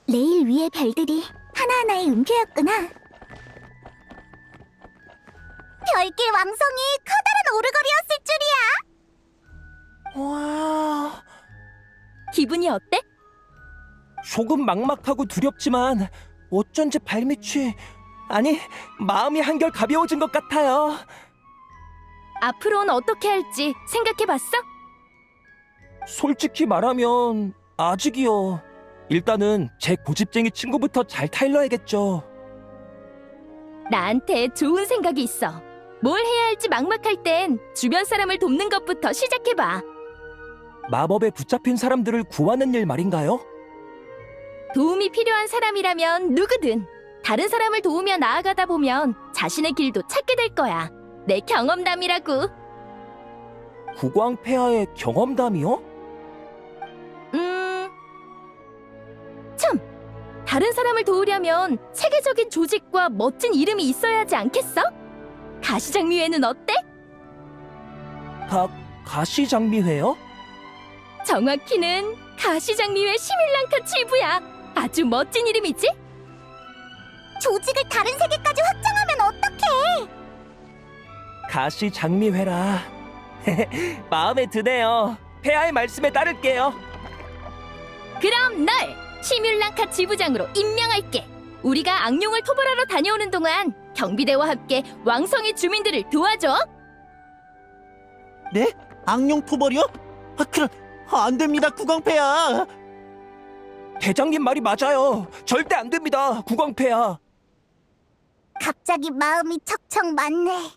레일 위의 별들이 하나하나의 음표였구나. 별길 왕성이 커다란 오르골이었을 줄이야. 와, 기분이 어때? 조금 막막하고 두렵지만 어쩐지 발밑이, 아니, 마음이 한결 가벼워진 것 같아요. 앞으로는 어떻게 할지 생각해봤어? 솔직히 말하면 아직이요. 일단은 제 고집쟁이 친구부터 잘 타일러야겠죠. 나한테 좋은 생각이 있어. 뭘 해야 할지 막막할 땐 주변 사람을 돕는 것부터 시작해봐. 마법에 붙잡힌 사람들을 구하는 일 말인가요? 도움이 필요한 사람이라면 누구든 다른 사람을 도우며 나아가다 보면 자신의 길도 찾게 될 거야. 내 경험담이라고. 국왕폐하의 경험담이요? 참! 다른 사람을 도우려면 체계적인 조직과 멋진 이름이 있어야 하지 않겠어? 가시장미회는 어때? 가시장미회요? 정확히는 가시장미회 시밀랑카 칠부야. 아주 멋진 이름이지? 조직을 다른 세계까지 확장하면 어떡해? 가시장미회라. 마음에 드네요. 폐하의 말씀에 따를게요. 그럼 널 시뮬랑카 지부장으로 임명할게. 우리가 악룡을 토벌하러 다녀오는 동안 경비대와 함께 왕성의 주민들을 도와줘. 네? 악룡 토벌이요? 안 됩니다, 국왕폐하. 대장님 말이 맞아요. 절대 안 됩니다, 국왕폐하. 갑자기 마음이 척척 맞네.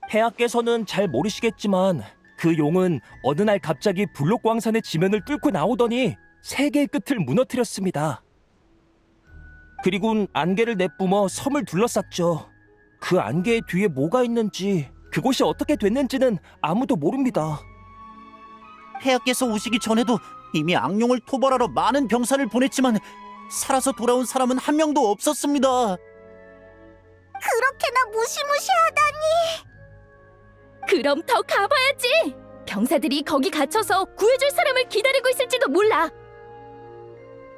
폐하께서는 잘 모르시겠지만 그 용은 어느 날 갑자기 블록광산의 지면을 뚫고 나오더니 세계의 끝을 무너뜨렸습니다. 그리곤 안개를 내뿜어 섬을 둘러쌌죠. 그 안개의 뒤에 뭐가 있는지, 그곳이 어떻게 됐는지는 아무도 모릅니다. 폐하께서 오시기 전에도 이미 악룡을 토벌하러 많은 병사를 보냈지만 살아서 돌아온 사람은 한 명도 없었습니다. 그렇게나 무시무시하다니. 그럼 더 가봐야지. 병사들이 거기 갇혀서 구해줄 사람을 기다리고 있을지도 몰라.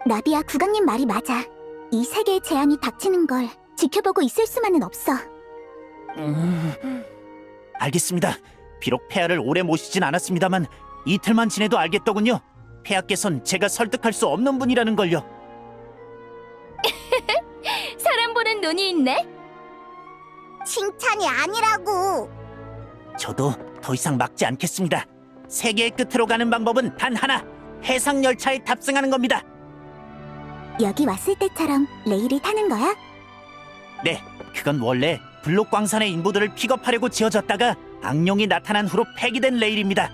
나비야, 국왕님 말이 맞아. 이 세계의 재앙이 닥치는 걸 지켜보고 있을 수만은 없어. 알겠습니다. 비록 폐하를 오래 모시진 않았습니다만 이틀만 지내도 알겠더군요. 폐하께선 제가 설득할 수 없는 분이라는 걸요. 사람 보는 눈이 있네. 칭찬이 아니라고. 저도 더 이상 막지 않겠습니다. 세계의 끝으로 가는 방법은 단 하나. 해상 열차에 탑승하는 겁니다. 여기 왔을 때처럼 레일을 타는 거야? 네, 그건 원래 블록 광산의 인부들을 픽업하려고 지어졌다가 악룡이 나타난 후로 폐기된 레일입니다.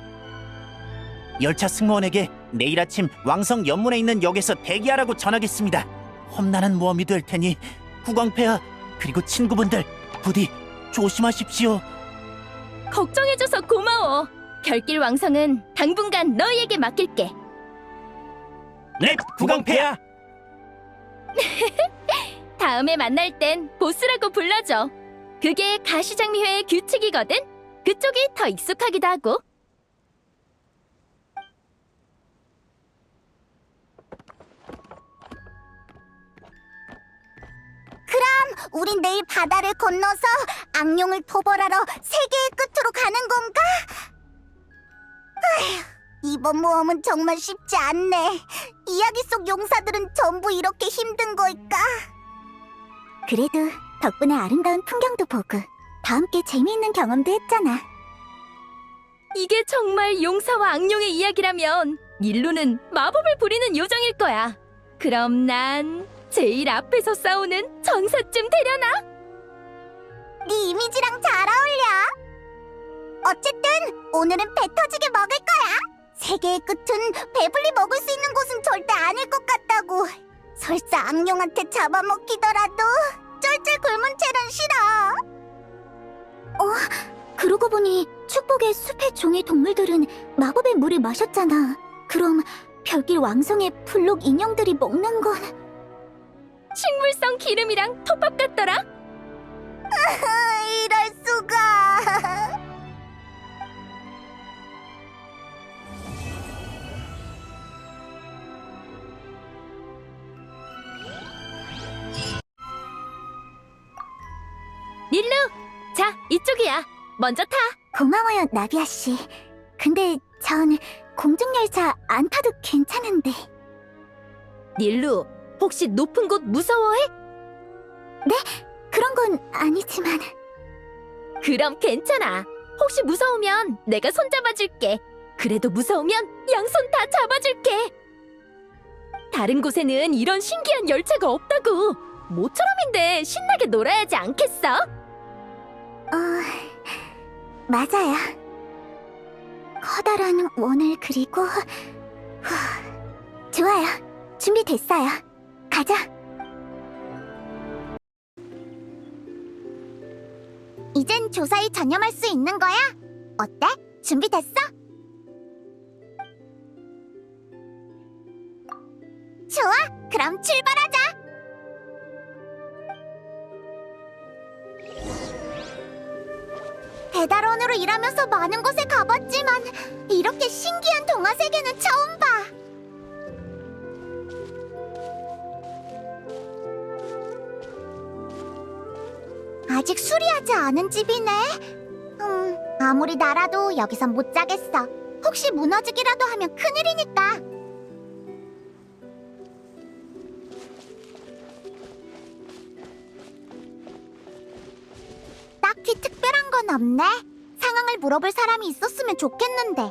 열차 승무원에게 내일 아침 왕성 연문에 있는 역에서 대기하라고 전하겠습니다. 험난한 모험이 될 테니 국왕폐하 그리고 친구분들 부디 조심하십시오. 걱정해줘서 고마워. 별길 왕성은 당분간 너희에게 맡길게. 네, 국왕폐하. 다음에 만날 땐 보스라고 불러줘. 그게 가시장미회의 규칙이거든. 그쪽이 더 익숙하기도 하고. 우린 내일 바다를 건너서 악룡을 토벌하러 세계의 끝으로 가는 건가? 아휴, 이번 모험은 정말 쉽지 않네. 이야기 속 용사들은 전부 이렇게 힘든 걸까? 그래도 덕분에 아름다운 풍경도 보고 다 함께 재미있는 경험도 했잖아. 이게 정말 용사와 악룡의 이야기라면 닐루는 마법을 부리는 요정일 거야. 그럼 난 제일 앞에서 싸우는 전사쯤 되려나? 네 이미지랑 잘 어울려. 어쨌든 오늘은 배 터지게 먹을 거야. 세계의 끝은 배불리 먹을 수 있는 곳은 절대 아닐 것 같다고. 설사 악룡한테 잡아먹히더라도 쫄쫄 굶은 채는 싫어. 그러고 보니 축복의 숲의 종의 동물들은 마법의 물을 마셨잖아. 그럼 별길 왕성의 블록 인형들이 먹는 건 식물성 기름이랑 톱밥 같더라. 이럴 수가. 닐루, 자, 이쪽이야. 먼저 타. 고마워요, 나비아 씨. 근데 전 공중열차 안 타도 괜찮은데. 닐루, 혹시 높은 곳 무서워해? 그런 건 아니지만. 그럼 괜찮아. 혹시 무서우면 내가 손잡아줄게. 그래도 무서우면 양손 다 잡아줄게. 다른 곳에는 이런 신기한 열차가 없다고. 모처럼인데 신나게 놀아야지 않겠어? 맞아요. 커다란 원을 그리고 좋아요. 준비됐어요. 가자. 이젠 조사에 전념할 수 있는 거야. 어때? 준비됐어? 좋아. 그럼 출발하자. 배달원으로 일하면서 많은 곳에 가봤지만 이렇게 신기한 동화 세계는 처음 봐. 아직 수리하지 않은 집이네. 아무리 나라도 여기선 못 자겠어. 혹시 무너지기라도 하면 큰일이니까. 딱히 특별한 건 없네. 상황을 물어볼 사람이 있었으면 좋겠는데.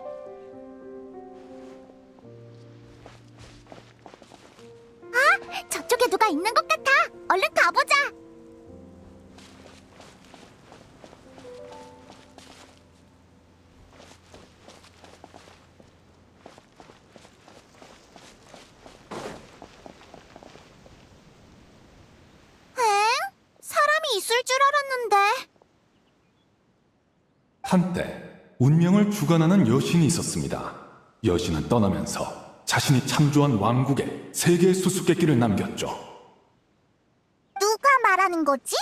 아, 저쪽에 누가 있는 것 같아. 얼른 가보자. 사람이 있을 줄 알았는데. 한때 운명을 주관하는 여신이 있었습니다. 여신은 떠나면서 자신이 창조한 왕국에 세계의 수수께끼를 남겼죠. 누가 말하는 거지?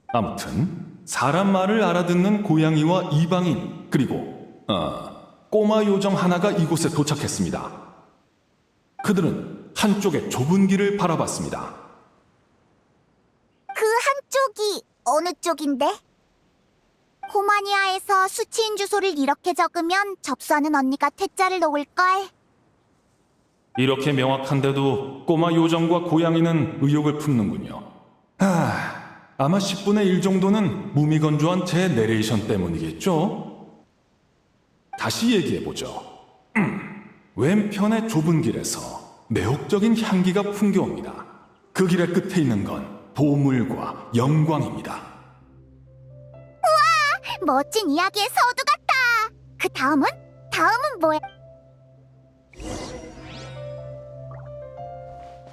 아무튼 사람 말을 알아듣는 고양이와 이방인 그리고 꼬마 요정 하나가 이곳에 도착했습니다. 그들은 한쪽의 좁은 길을 바라봤습니다. 그 한쪽이 어느 쪽인데? 코마니아에서 수치인 주소를 이렇게 적으면 접수하는 언니가 퇴짜를 놓을걸. 이렇게 명확한데도 꼬마 요정과 고양이는 의욕을 품는군요. 아마 10분의 1 정도는 무미건조한 제 내레이션 때문이겠죠? 다시 얘기해보죠. 왼편의 좁은 길에서 매혹적인 향기가 풍겨옵니다. 그 길의 끝에 있는 건 보물과 영광입니다. 멋진 이야기의 서두 같아. 그 다음은? 다음은 뭐야?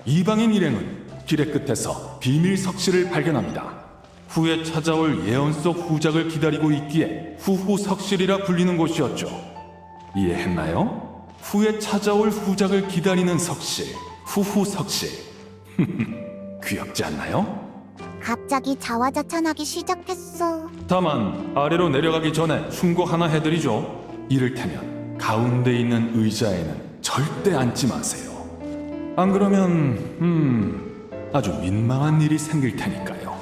이방인 일행은 길의 끝에서 비밀 석실을 발견합니다. 후에 찾아올 예언 속 후작을 기다리고 있기에 후후 석실이라 불리는 곳이었죠. 이해했나요? 후에 찾아올 후작을 기다리는 석실, 후후 석실. 귀엽지 않나요? 갑자기 자화자찬하기 시작했어. 다만 아래로 내려가기 전에 충고 하나 해드리죠. 이를테면 가운데 있는 의자에는 절대 앉지 마세요. 안 그러면 아주 민망한 일이 생길 테니까요.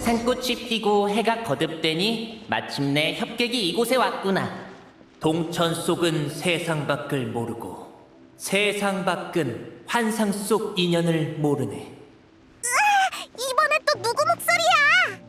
산꽃이 피고 해가 거듭되니 마침내 협객이 이곳에 왔구나. 동천 속은 세상 밖을 모르고 세상 밖은 환상 속 인연을 모르네. 이번에 또 누구 목소리야?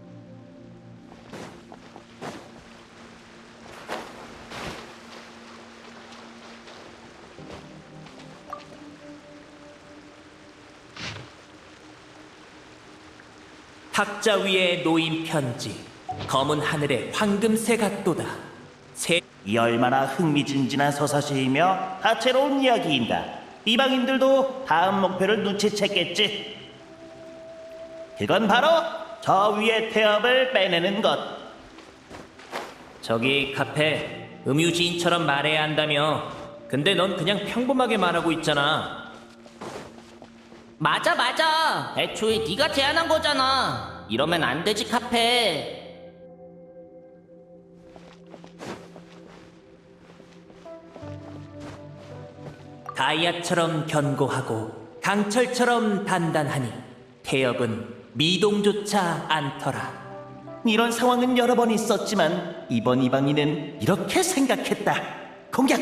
탁자 위에 놓인 편지, 검은 하늘에 황금새 같도다. 이 얼마나 흥미진진한 서사시이며 다채로운 이야기인가. 이방인들도 다음 목표를 눈치챘겠지. 그건 바로 저 위의 태엽을 빼내는 것. 저기 카페, 음유지인처럼 말해야 한다며. 근데 넌 그냥 평범하게 말하고 있잖아. 맞아. 애초에 네가 제안한 거잖아. 이러면 안 되지, 카페. 다이아처럼 견고하고 강철처럼 단단하니 태엽은 미동조차 않더라. 이런 상황은 여러 번 있었지만 이번 이방인은 이렇게 생각했다. 공격!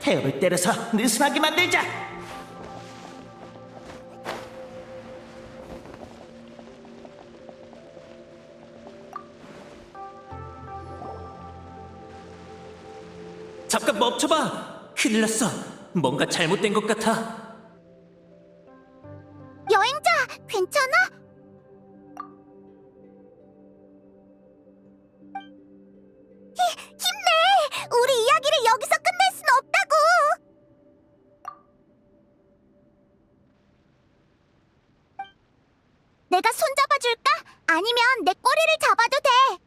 태엽을 때려서 느슨하게 만들자. 잠깐 멈춰봐. 큰일 났어. 뭔가 잘못된 것 같아. 여행자, 괜찮아? 힘내! 우리 이야기를 여기서 끝낼 순 없다고! 내가 손잡아줄까? 아니면 내 꼬리를 잡아도 돼!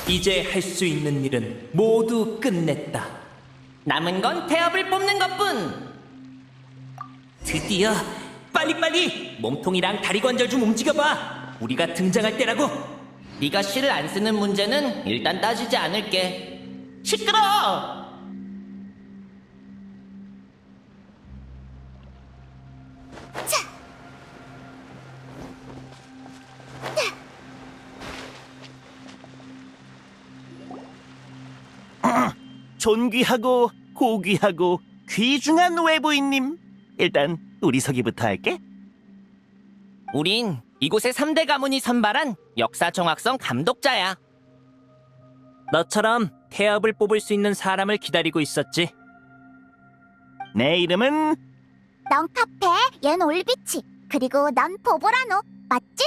이제 할 수 있는 일은 모두 끝냈다. 남은 건 태엽을 뽑는 것뿐. 드디어 빨리 몸통이랑 다리 관절 좀 움직여봐. 우리가 등장할 때라고. 네가 실을 안 쓰는 문제는 일단 따지지 않을게. 시끄러! 존귀하고 고귀하고 귀중한 외부인님. 일단 우리 서기부터 할게. 우린 이곳의 3대 가문이 선발한 역사 정확성 감독자야. 너처럼 태엽을 뽑을 수 있는 사람을 기다리고 있었지. 내 이름은 넌 카페, 얜 올비치, 그리고 넌 보보라노, 맞지?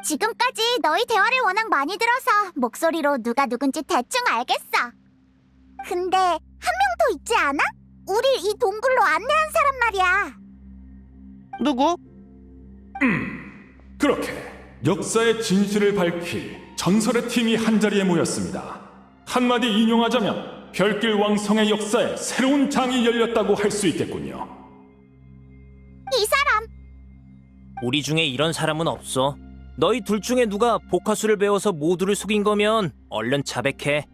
지금까지 너희 대화를 워낙 많이 들어서 목소리로 누가 누군지 대충 알겠어. 근데 한 명 더 있지 않아? 우릴 이 동굴로 안내한 사람 말이야. 누구? 그렇게 역사의 진실을 밝힐 전설의 팀이 한자리에 모였습니다. 한마디 인용하자면 별길 왕성의 역사에 새로운 장이 열렸다고 할 수 있겠군요. 이 사람 우리 중에 이런 사람은 없어. 너희 둘 중에 누가 복화술을 배워서 모두를 속인 거면 얼른 자백해.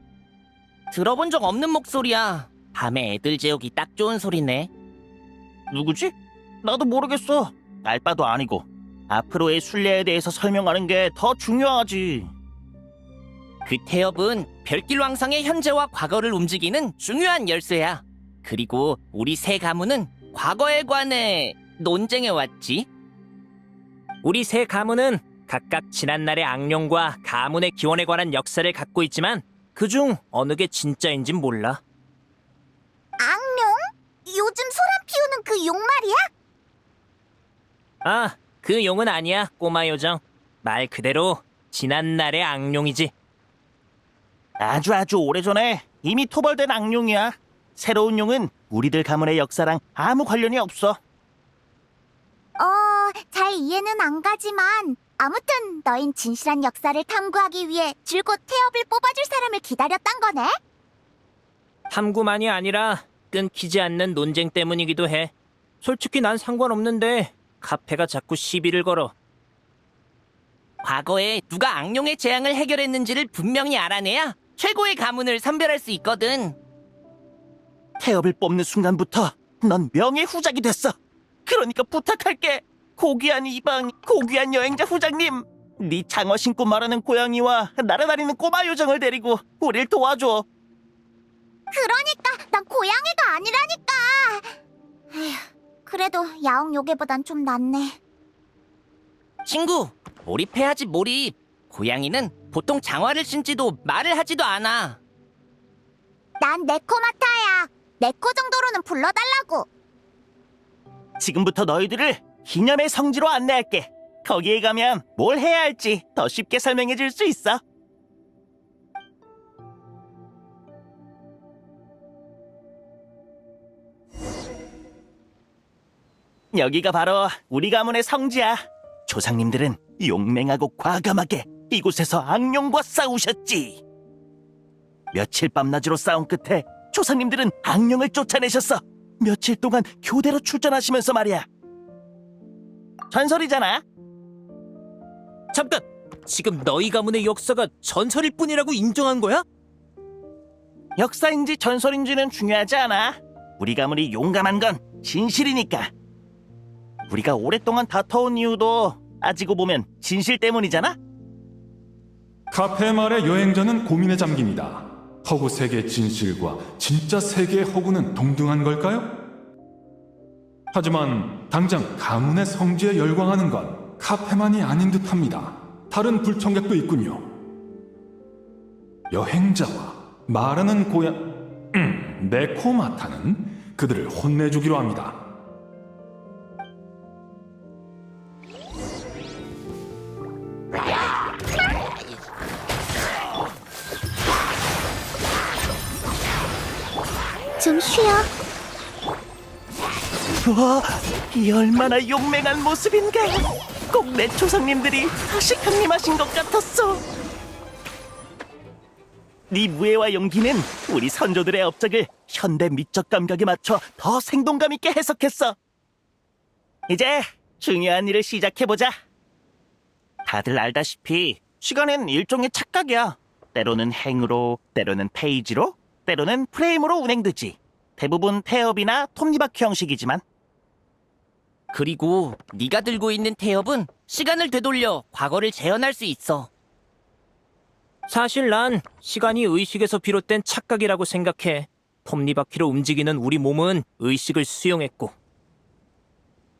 들어본 적 없는 목소리야. 밤에 애들 재우기 딱 좋은 소리네. 누구지? 나도 모르겠어. 알바도 아니고. 앞으로의 순례에 대해서 설명하는 게 더 중요하지. 그 태엽은 별길 왕성의 현재와 과거를 움직이는 중요한 열쇠야. 그리고 우리 세 가문은 과거에 관해 논쟁해 왔지. 우리 세 가문은 각각 지난날의 악령과 가문의 기원에 관한 역사를 갖고 있지만 그중 어느 게 진짜인진 몰라. 악룡? 요즘 소란 피우는 그 용 말이야? 아, 그 용은 아니야, 꼬마 요정. 말 그대로 지난날의 악령이지. 아주 오래전에 이미 토벌된 악룡이야. 새로운 용은 우리들 가문의 역사랑 아무 관련이 없어. 잘 이해는 안 가지만 아무튼 너흰 진실한 역사를 탐구하기 위해 줄곧 태엽을 뽑아줄 사람을 기다렸단 거네? 탐구만이 아니라 끊기지 않는 논쟁 때문이기도 해. 솔직히 난 상관없는데 카페가 자꾸 시비를 걸어. 과거에 누가 악령의 재앙을 해결했는지를 분명히 알아내야 최고의 가문을 선별할 수 있거든. 태엽을 뽑는 순간부터 넌 명예 후작이 됐어. 그러니까 부탁할게. 고귀한 이방, 고귀한 여행자 후장님. 네 장어 신고 말하는 고양이와 날아다니는 꼬마 요정을 데리고 우릴 도와줘. 그러니까 난 고양이가 아니라니까. 에휴, 그래도 야옹 요괴보단 좀 낫네. 친구, 몰입해야지 몰입. 고양이는 보통 장화를 신지도 말을 하지도 않아. 난 네코마타야. 네코 정도로는 불러달라고. 지금부터 너희들을 기념의 성지로 안내할게. 거기에 가면 뭘 해야 할지 더 쉽게 설명해 줄 수 있어. 여기가 바로 우리 가문의 성지야. 조상님들은 용맹하고 과감하게 이곳에서 악령과 싸우셨지. 며칠 밤낮으로 싸운 끝에 조상님들은 악령을 쫓아내셨어. 며칠 동안 교대로 출전하시면서 말이야. 전설이잖아. 잠깐! 지금 너희 가문의 역사가 전설일 뿐이라고 인정한 거야? 역사인지 전설인지는 중요하지 않아. 우리 가문이 용감한 건 진실이니까. 우리가 오랫동안 다퉈온 이유도 따지고 보면 진실 때문이잖아. 카페 말의 여행자는 고민에 잠깁니다. 허구 세계의 진실과 진짜 세계의 허구는 동등한 걸까요? 하지만 당장 가문의 성지에 열광하는 건 카페만이 아닌 듯합니다. 다른 불청객도 있군요. 여행자와 말하는 네코마타는 그들을 혼내주기로 합니다. 좀 쉬어. 우와, 이 얼마나 용맹한 모습인가. 꼭 내 조상님들이 다시 강림하신 것 같았어. 네 무예와 용기는 우리 선조들의 업적을 현대 미적 감각에 맞춰 더 생동감 있게 해석했어. 이제 중요한 일을 시작해보자. 다들 알다시피 시간은 일종의 착각이야. 때로는 행으로, 때로는 페이지로, 때로는 프레임으로 운행되지. 대부분 태엽이나 톱니바퀴 형식이지만. 그리고 네가 들고 있는 태엽은 시간을 되돌려 과거를 재현할 수 있어. 사실 난 시간이 의식에서 비롯된 착각이라고 생각해. 톱니바퀴로 움직이는 우리 몸은 의식을 수용했고.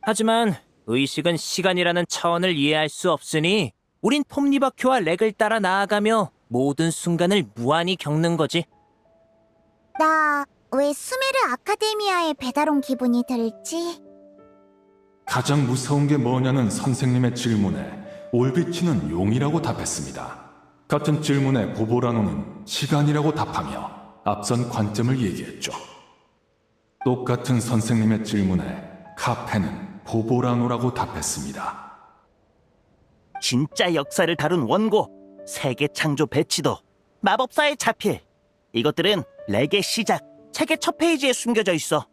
하지만 의식은 시간이라는 차원을 이해할 수 없으니 우린 톱니바퀴와 렉을 따라 나아가며 모든 순간을 무한히 겪는 거지. 나 왜 수메르 아카데미아에 배달 온 기분이 들지? 가장 무서운 게 뭐냐는 선생님의 질문에 올비치는 용이라고 답했습니다. 같은 질문에 보보라노는 시간이라고 답하며 앞선 관점을 얘기했죠. 똑같은 선생님의 질문에 카페는 보보라노라고 답했습니다. 진짜 역사를 다룬 원고, 세계 창조 배치도, 마법사의 자필, 이것들은 렉의 시작, 책의 첫 페이지에 숨겨져 있어.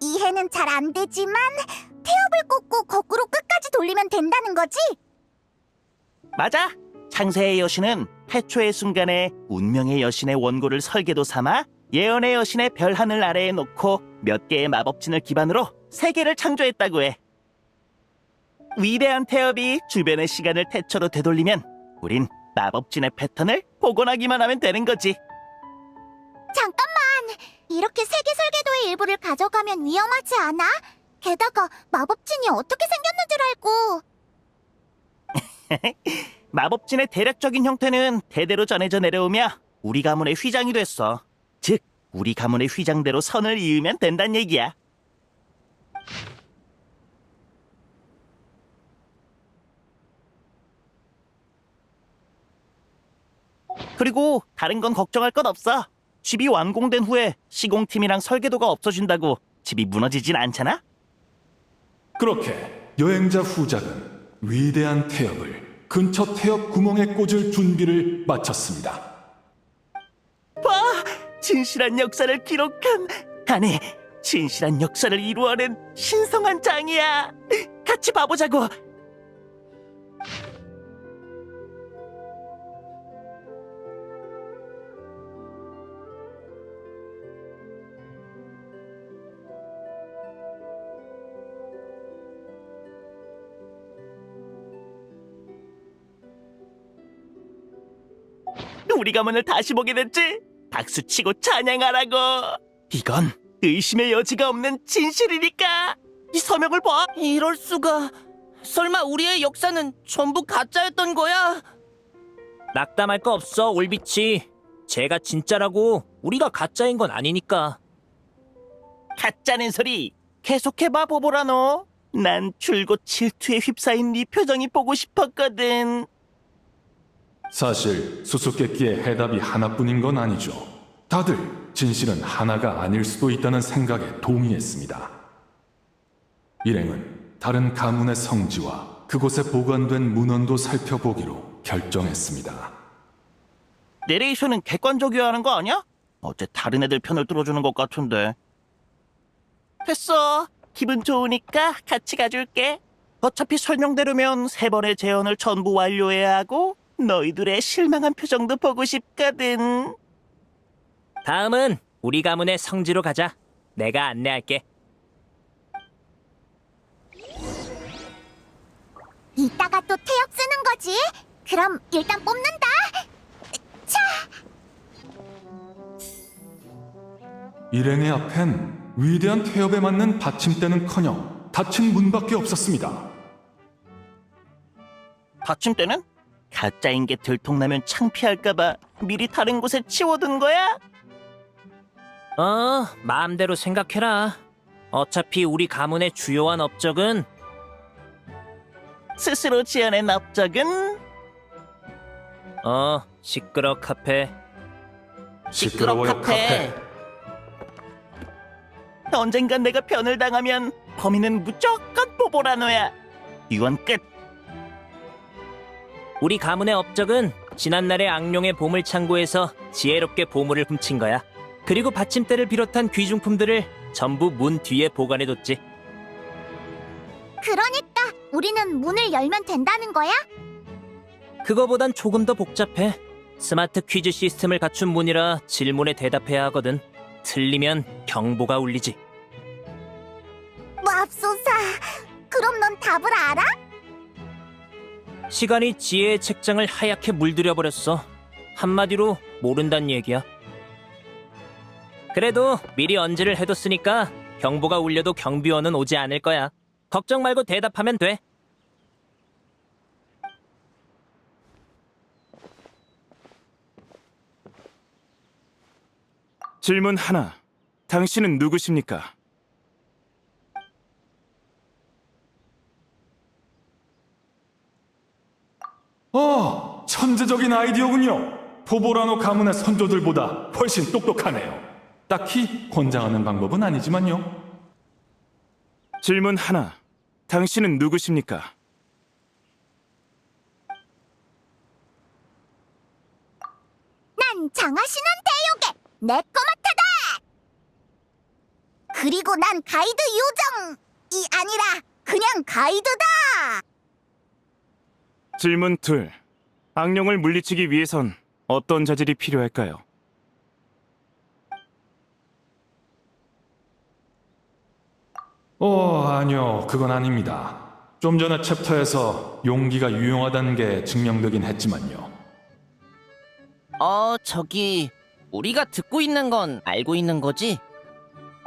이해는 잘 안 되지만 태엽을 꽂고 거꾸로 끝까지 돌리면 된다는 거지? 맞아. 창세의 여신은 태초의 순간에 운명의 여신의 원고를 설계도 삼아 예언의 여신의 별 하늘 아래에 놓고 몇 개의 마법진을 기반으로 세계를 창조했다고 해. 위대한 태엽이 주변의 시간을 태초로 되돌리면 우린 마법진의 패턴을 복원하기만 하면 되는 거지. 잠깐만! 이렇게 세계 설계도의 일부를 가져가면 위험하지 않아? 게다가 마법진이 어떻게 생겼는 줄 알고. 마법진의 대략적인 형태는 대대로 전해져 내려오며 우리 가문의 휘장이 됐어. 즉, 우리 가문의 휘장대로 선을 이으면 된다는 얘기야. 그리고 다른 건 걱정할 것 없어. 집이 완공된 후에 시공팀이랑 설계도가 없어진다고 집이 무너지진 않잖아? 그렇게 여행자 후작은 위대한 태엽을 근처 태엽 구멍에 꽂을 준비를 마쳤습니다. 봐! 진실한 역사를 기록한, 아니, 진실한 역사를 이루어낸 신성한 장이야. 같이 봐보자고. 우리 가문을 다시 보게 됐지? 박수치고 찬양하라고. 이건 의심의 여지가 없는 진실이니까. 이 서명을 봐. 이럴 수가. 설마 우리의 역사는 전부 가짜였던 거야? 낙담할 거 없어, 올비치. 제가 진짜라고. 우리가 가짜인 건 아니니까. 가짜는 소리 계속해봐, 보보라노. 난 줄곧 질투에 휩싸인 네 표정이 보고 싶었거든. 사실 수수께끼의 해답이 하나뿐인 건 아니죠. 다들 진실은 하나가 아닐 수도 있다는 생각에 동의했습니다. 일행은 다른 가문의 성지와 그곳에 보관된 문헌도 살펴보기로 결정했습니다. 내레이션은 객관적이어야 하는 거 아니야? 어째 다른 애들 편을 들어주는 것 같은데. 됐어. 기분 좋으니까 같이 가줄게. 어차피 설명대로면 3번의 재현을 전부 완료해야 하고 너희들의 실망한 표정도 보고 싶거든. 다음은 우리 가문의 성지로 가자. 내가 안내할게. 이따가 또 태엽 쓰는 거지? 그럼 일단 뽑는다. 차! 일행의 앞엔 위대한 태엽에 맞는 받침대는커녕 닫힌 문밖에 없었습니다. 받침대는? 가짜인 게 들통나면 창피할까봐 미리 다른 곳에 치워둔 거야? 마음대로 생각해라. 어차피 우리 가문의 주요한 업적은 스스로 지어낸 업적은? 시끄러 카페. 시끄러워요, 카페. 언젠간 내가 변을 당하면 범인은 무조건 보보라노야. 유언 끝. 우리 가문의 업적은 지난날의 악룡의 보물 창고에서 지혜롭게 보물을 훔친 거야. 그리고 받침대를 비롯한 귀중품들을 전부 문 뒤에 보관해뒀지. 그러니까 우리는 문을 열면 된다는 거야? 그거보단 조금 더 복잡해. 스마트 퀴즈 시스템을 갖춘 문이라 질문에 대답해야 하거든. 틀리면 경보가 울리지. 맙소사. 그럼 넌 답을 알아? 시간이 지혜의 책장을 하얗게 물들여버렸어. 한마디로 모른단 얘기야. 그래도 미리 언지를 해뒀으니까 경보가 울려도 경비원은 오지 않을 거야. 걱정 말고 대답하면 돼. 질문 하나. 당신은 누구십니까? 천재적인 아이디어군요. 보보라노 가문의 선조들보다 훨씬 똑똑하네요. 딱히 권장하는 방법은 아니지만요. 질문 하나. 당신은 누구십니까? 난 장하신은 대요괴 네코마타다. 그리고 난 가이드 요정이 아니라 그냥 가이드다. 질문 둘. 악령을 물리치기 위해선 어떤 자질이 필요할까요? 아니요. 그건 아닙니다. 좀 전에 챕터에서 용기가 유용하다는 게 증명되긴 했지만요. 저기 우리가 듣고 있는 건 알고 있는 거지?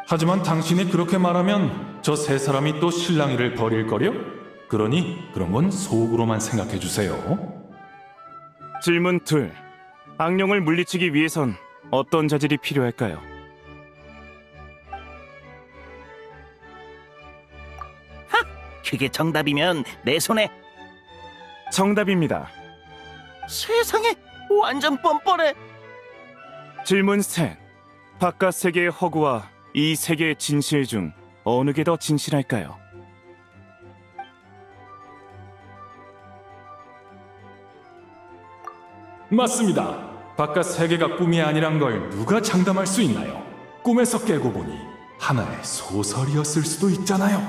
하지만 당신이 그렇게 말하면 저 세 사람이 또 실랑이를 벌일 거려? 그러니 그런 건 속으로만 생각해 주세요. 질문 둘. 악령을 물리치기 위해선 어떤 자질이 필요할까요? 그게 정답이면 내 손에. 정답입니다. 세상에, 완전 뻔뻔해. 질문 셋. 바깥 세계의 허구와 이 세계의 진실 중 어느 게 더 진실할까요? 맞습니다. 바깥 세계가 꿈이 아니란 걸 누가 장담할 수 있나요? 꿈에서 깨고 보니 하나의 소설이었을 수도 있잖아요.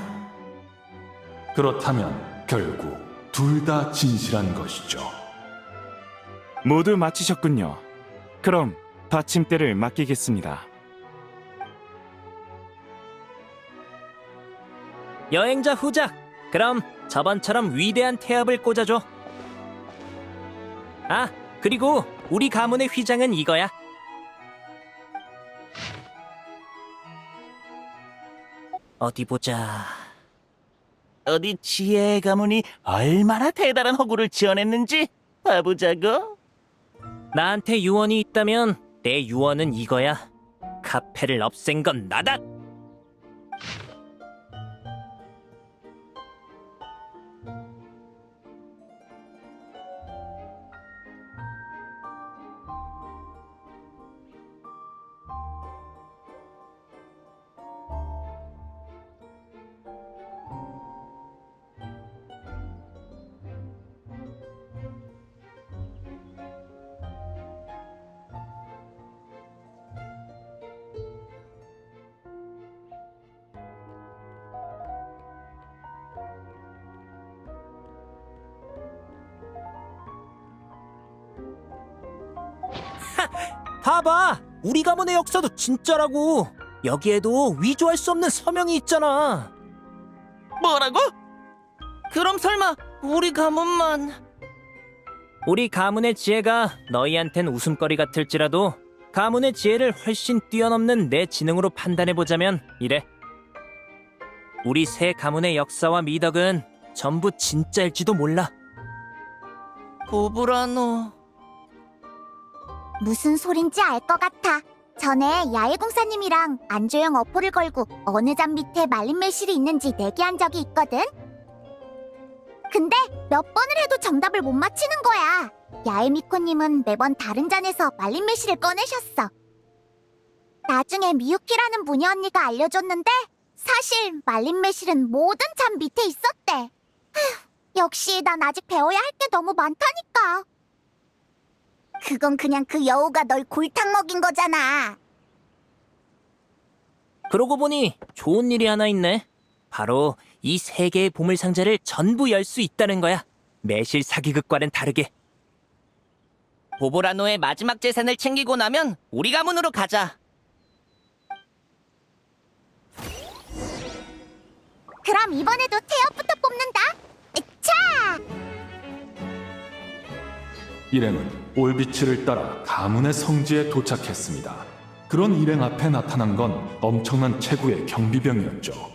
그렇다면 결국 둘 다 진실한 것이죠. 모두 마치셨군요. 그럼 받침대를 맡기겠습니다. 여행자 후작. 그럼 저번처럼 위대한 태엽을 꽂아줘. 아, 그리고 우리 가문의 휘장은 이거야. 어디 보자. 어디 지혜의 가문이 얼마나 대단한 허구를 지어냈는지 봐보자고. 나한테 유언이 있다면 내 유언은 이거야. 카페를 없앤 건 나다. 봐봐! 우리 가문의 역사도 진짜라고! 여기에도 위조할 수 없는 서명이 있잖아! 뭐라고? 그럼 설마 우리 가문만... 우리 가문의 지혜가 너희한텐 웃음거리 같을지라도 가문의 지혜를 훨씬 뛰어넘는 내 지능으로 판단해보자면 이래. 우리 세 가문의 역사와 미덕은 전부 진짜일지도 몰라. 보브라노... 무슨 소린지 알 것 같아. 전에 야외공사님이랑 안조영 어포를 걸고 어느 잔 밑에 말린 매실이 있는지 내기한 적이 있거든. 근데 몇 번을 해도 정답을 못 맞히는 거야. 야에미코님은 매번 다른 잔에서 말린 매실을 꺼내셨어. 나중에 미유키라는 무녀 언니가 알려줬는데 사실 말린 매실은 모든 잔 밑에 있었대. 휴, 역시 난 아직 배워야 할 게 너무 많다니까. 그건 그냥 그 여우가 널 골탕 먹인 거잖아. 그러고 보니 좋은 일이 하나 있네. 바로 이 세 개의 보물 상자를 전부 열 수 있다는 거야. 매실 사기극과는 다르게. 보보라노의 마지막 재산을 챙기고 나면 우리 가문으로 가자. 그럼 이번에도 태엽부터 뽑는다. 차! 일행은 올비치를 따라 가문의 성지에 도착했습니다. 그런 일행 앞에 나타난 건 엄청난 체구의 경비병이었죠.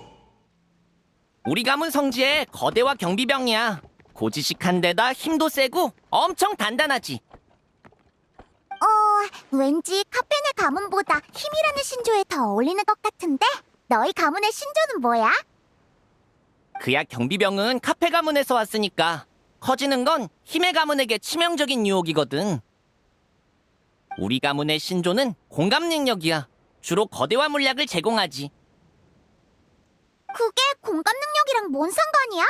우리 가문 성지의 거대와 경비병이야. 고지식한 데다 힘도 세고 엄청 단단하지. 왠지 카페네 가문보다 힘이라는 신조에 더 어울리는 것 같은데? 너희 가문의 신조는 뭐야? 그야 경비병은 카페 가문에서 왔으니까. 커지는 건 힘의 가문에게 치명적인 유혹이거든. 우리 가문의 신조는 공감 능력이야. 주로 거대화 물약을 제공하지. 그게 공감 능력이랑 뭔 상관이야?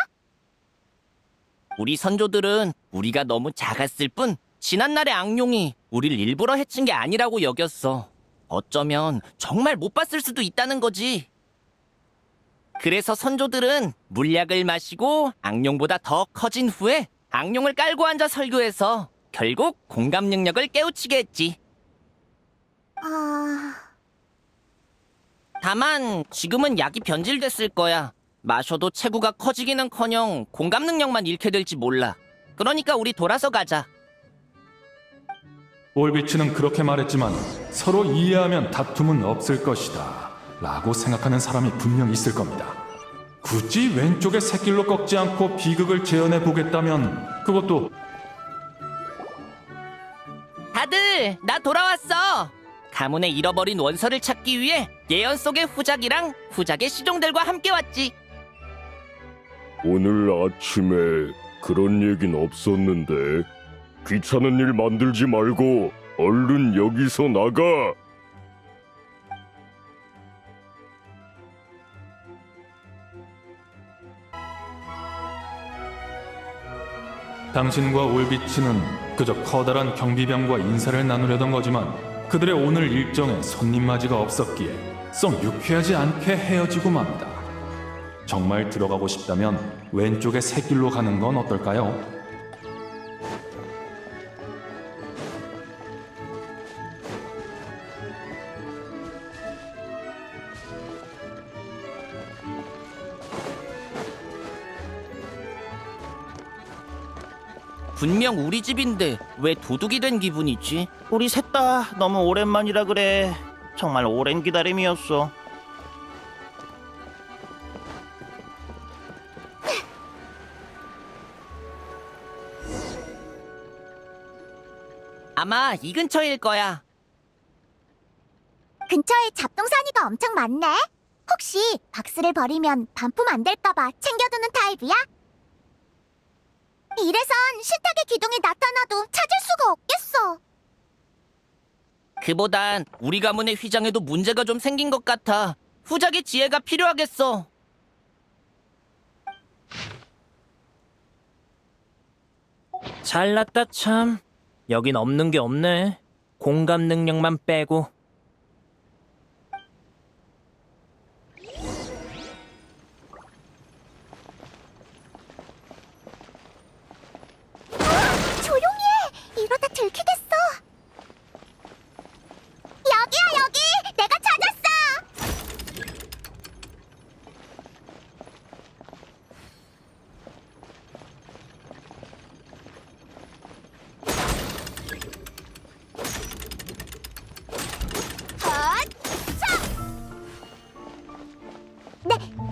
우리 선조들은 우리가 너무 작았을 뿐 지난날의 악룡이 우릴 일부러 해친 게 아니라고 여겼어. 어쩌면 정말 못 봤을 수도 있다는 거지. 그래서 선조들은 물약을 마시고 악룡보다 더 커진 후에 악룡을 깔고 앉아 설교해서 결국 공감 능력을 깨우치게 했지. 아... 다만 지금은 약이 변질됐을 거야. 마셔도 체구가 커지기는커녕 공감 능력만 잃게 될지 몰라. 그러니까 우리 돌아서 가자. 올비치는 그렇게 말했지만 서로 이해하면 다툼은 없을 것이다 라고 생각하는 사람이 분명 있을 겁니다. 굳이 왼쪽의 새길로 꺾지 않고 비극을 재현해 보겠다면 그것도 다들 나 돌아왔어. 가문의 잃어버린 원서를 찾기 위해 예언 속의 후작이랑 후작의 시종들과 함께 왔지. 오늘 아침에 그런 얘긴 없었는데 귀찮은 일 만들지 말고 얼른 여기서 나가. 당신과 올비치는 그저 커다란 경비병과 인사를 나누려던 거지만 그들의 오늘 일정에 손님 맞이가 없었기에 썩 유쾌하지 않게 헤어지고 맙니다. 정말 들어가고 싶다면 왼쪽의 새길로 가는 건 어떨까요? 분명 우리 집인데 왜 도둑이 된 기분이지? 우리 셋 다 너무 오랜만이라 그래. 정말 오랜 기다림이었어. 아마 이 근처일 거야. 근처에 잡동사니가 엄청 많네. 혹시 박스를 버리면 반품 안 될까봐 챙겨두는 타입이야? 이래선 신탁의 기둥이 나타나도 찾을 수가 없겠어. 그보단 우리 가문의 휘장에도 문제가 좀 생긴 것 같아. 후작의 지혜가 필요하겠어. 잘났다 참. 여긴 없는 게 없네. 공감 능력만 빼고. 조용히 해! 이러다 들키겠어. 여기야 여기! 내가 찾았어!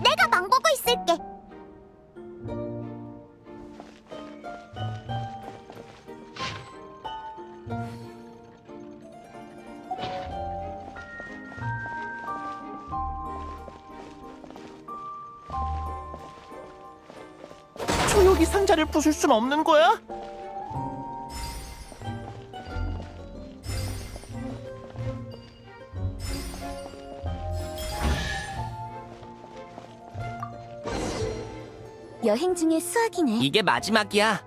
내가 망보고 있을게. 조용히 상자를 부술 순 없는 거야? 여행 중에 수학이네. 이게 마지막이야.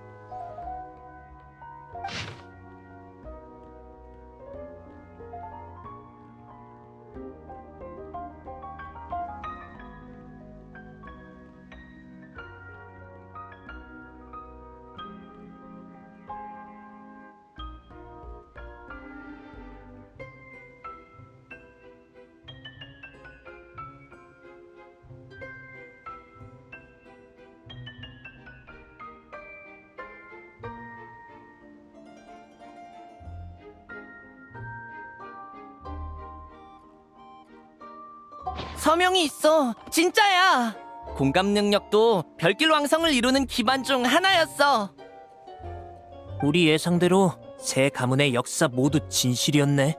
서명이 있어. 진짜야. 공감 능력도 별길 왕성을 이루는 기반 중 하나였어. 우리 예상대로 세 가문의 역사 모두 진실이었네.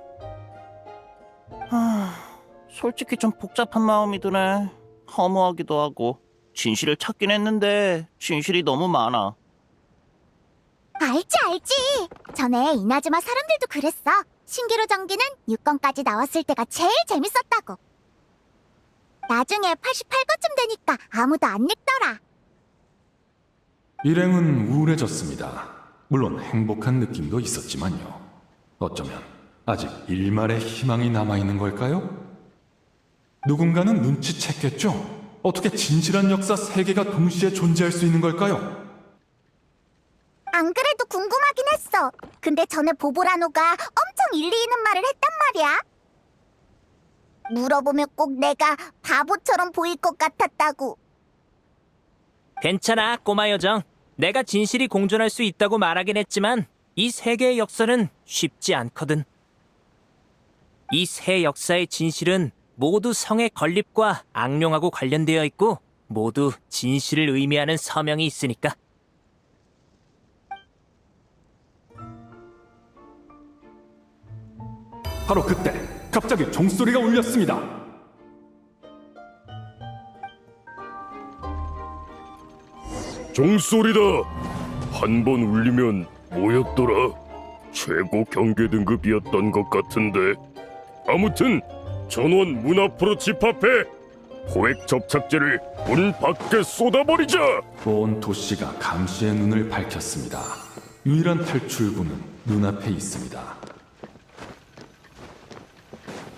솔직히 좀 복잡한 마음이 드네. 허무하기도 하고. 진실을 찾긴 했는데 진실이 너무 많아. 알지. 전에 이나즈마 사람들도 그랬어. 신기루 전기는 6권까지 나왔을 때가 제일 재밌었다고. 나중에 88권쯤 되니까 아무도 안 읽더라. 일행은 우울해졌습니다. 물론 행복한 느낌도 있었지만요. 어쩌면 아직 일말의 희망이 남아있는 걸까요? 누군가는 눈치챘겠죠? 어떻게 진실한 역사 세 개가 동시에 존재할 수 있는 걸까요? 안 그래도 궁금하긴 했어. 근데 전에 보보라노가 엄청 일리 있는 말을 했단 말이야. 물어보면 꼭 내가 바보처럼 보일 것 같았다고. 괜찮아, 꼬마 요정. 내가 진실이 공존할 수 있다고 말하긴 했지만 이 세계의 역사는 쉽지 않거든. 이 세 역사의 진실은 모두 성의 건립과 악령하고 관련되어 있고 모두 진실을 의미하는 서명이 있으니까. 바로 그때 갑자기 종소리가 울렸습니다. 종소리다. 한 번 울리면 뭐였더라? 최고 경계 등급이었던 것 같은데. 아무튼 전원 문 앞으로 집합해. 포획 접착제를 문 밖에 쏟아버리자. 온 도시가 감시의 눈을 밝혔습니다. 유일한 탈출구는 눈앞에 있습니다.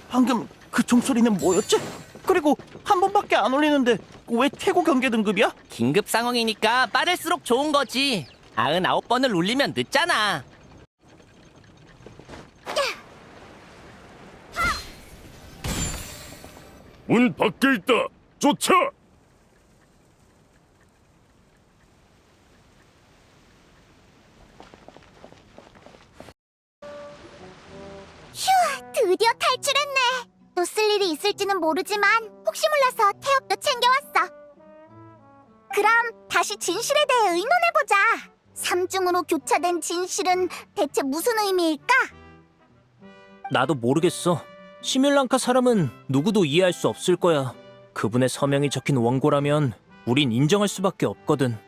방금 그 종소리는 뭐였지? 그리고 한 번밖에 안 울리는데 왜 최고 경계 등급이야? 긴급 상황이니까 빠를수록 좋은 거지. 99번을 울리면 늦잖아. 문 밖에 있다. 쫓아. 드디어 탈출했네. 또 쓸 일이 있을지는 모르지만 혹시 몰라서 태엽도 챙겨왔어. 그럼 다시 진실에 대해 의논해보자. 삼중으로 교차된 진실은 대체 무슨 의미일까? 나도 모르겠어. 시뮬랑카 사람은 누구도 이해할 수 없을 거야. 그분의 서명이 적힌 원고라면 우린 인정할 수밖에 없거든.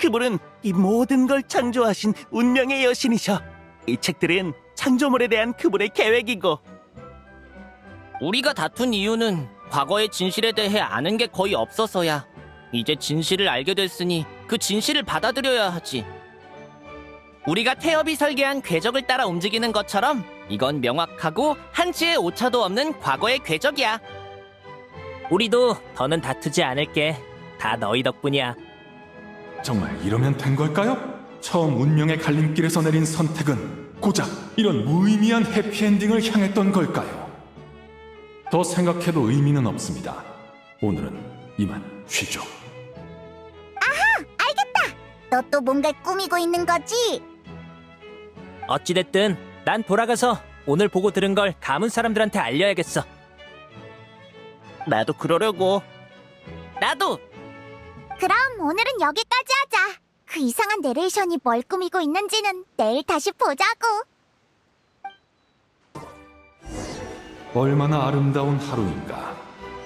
그분은 이 모든 걸 창조하신 운명의 여신이셔. 이 책들은 창조물에 대한 그분의 계획이고. 우리가 다툰 이유는 과거의 진실에 대해 아는 게 거의 없어서야. 이제 진실을 알게 됐으니 그 진실을 받아들여야 하지. 우리가 태엽이 설계한 궤적을 따라 움직이는 것처럼 이건 명확하고 한치의 오차도 없는 과거의 궤적이야. 우리도 더는 다투지 않을게. 다 너희 덕분이야. 정말 이러면 된 걸까요? 처음 운명의 갈림길에서 내린 선택은 고작 이런 무의미한 해피엔딩을 향했던 걸까요? 더 생각해도 의미는 없습니다. 오늘은 이만 쉬죠. 너 또 뭔가 꾸미고 있는 거지? 어찌됐든 난 돌아가서 오늘 보고 들은 걸 가문 사람들한테 알려야겠어. 나도 그러려고. 나도! 그럼 오늘은 여기까지 하자. 그 이상한 내레이션이 뭘 꾸미고 있는지는 내일 다시 보자고. 얼마나 아름다운 하루인가.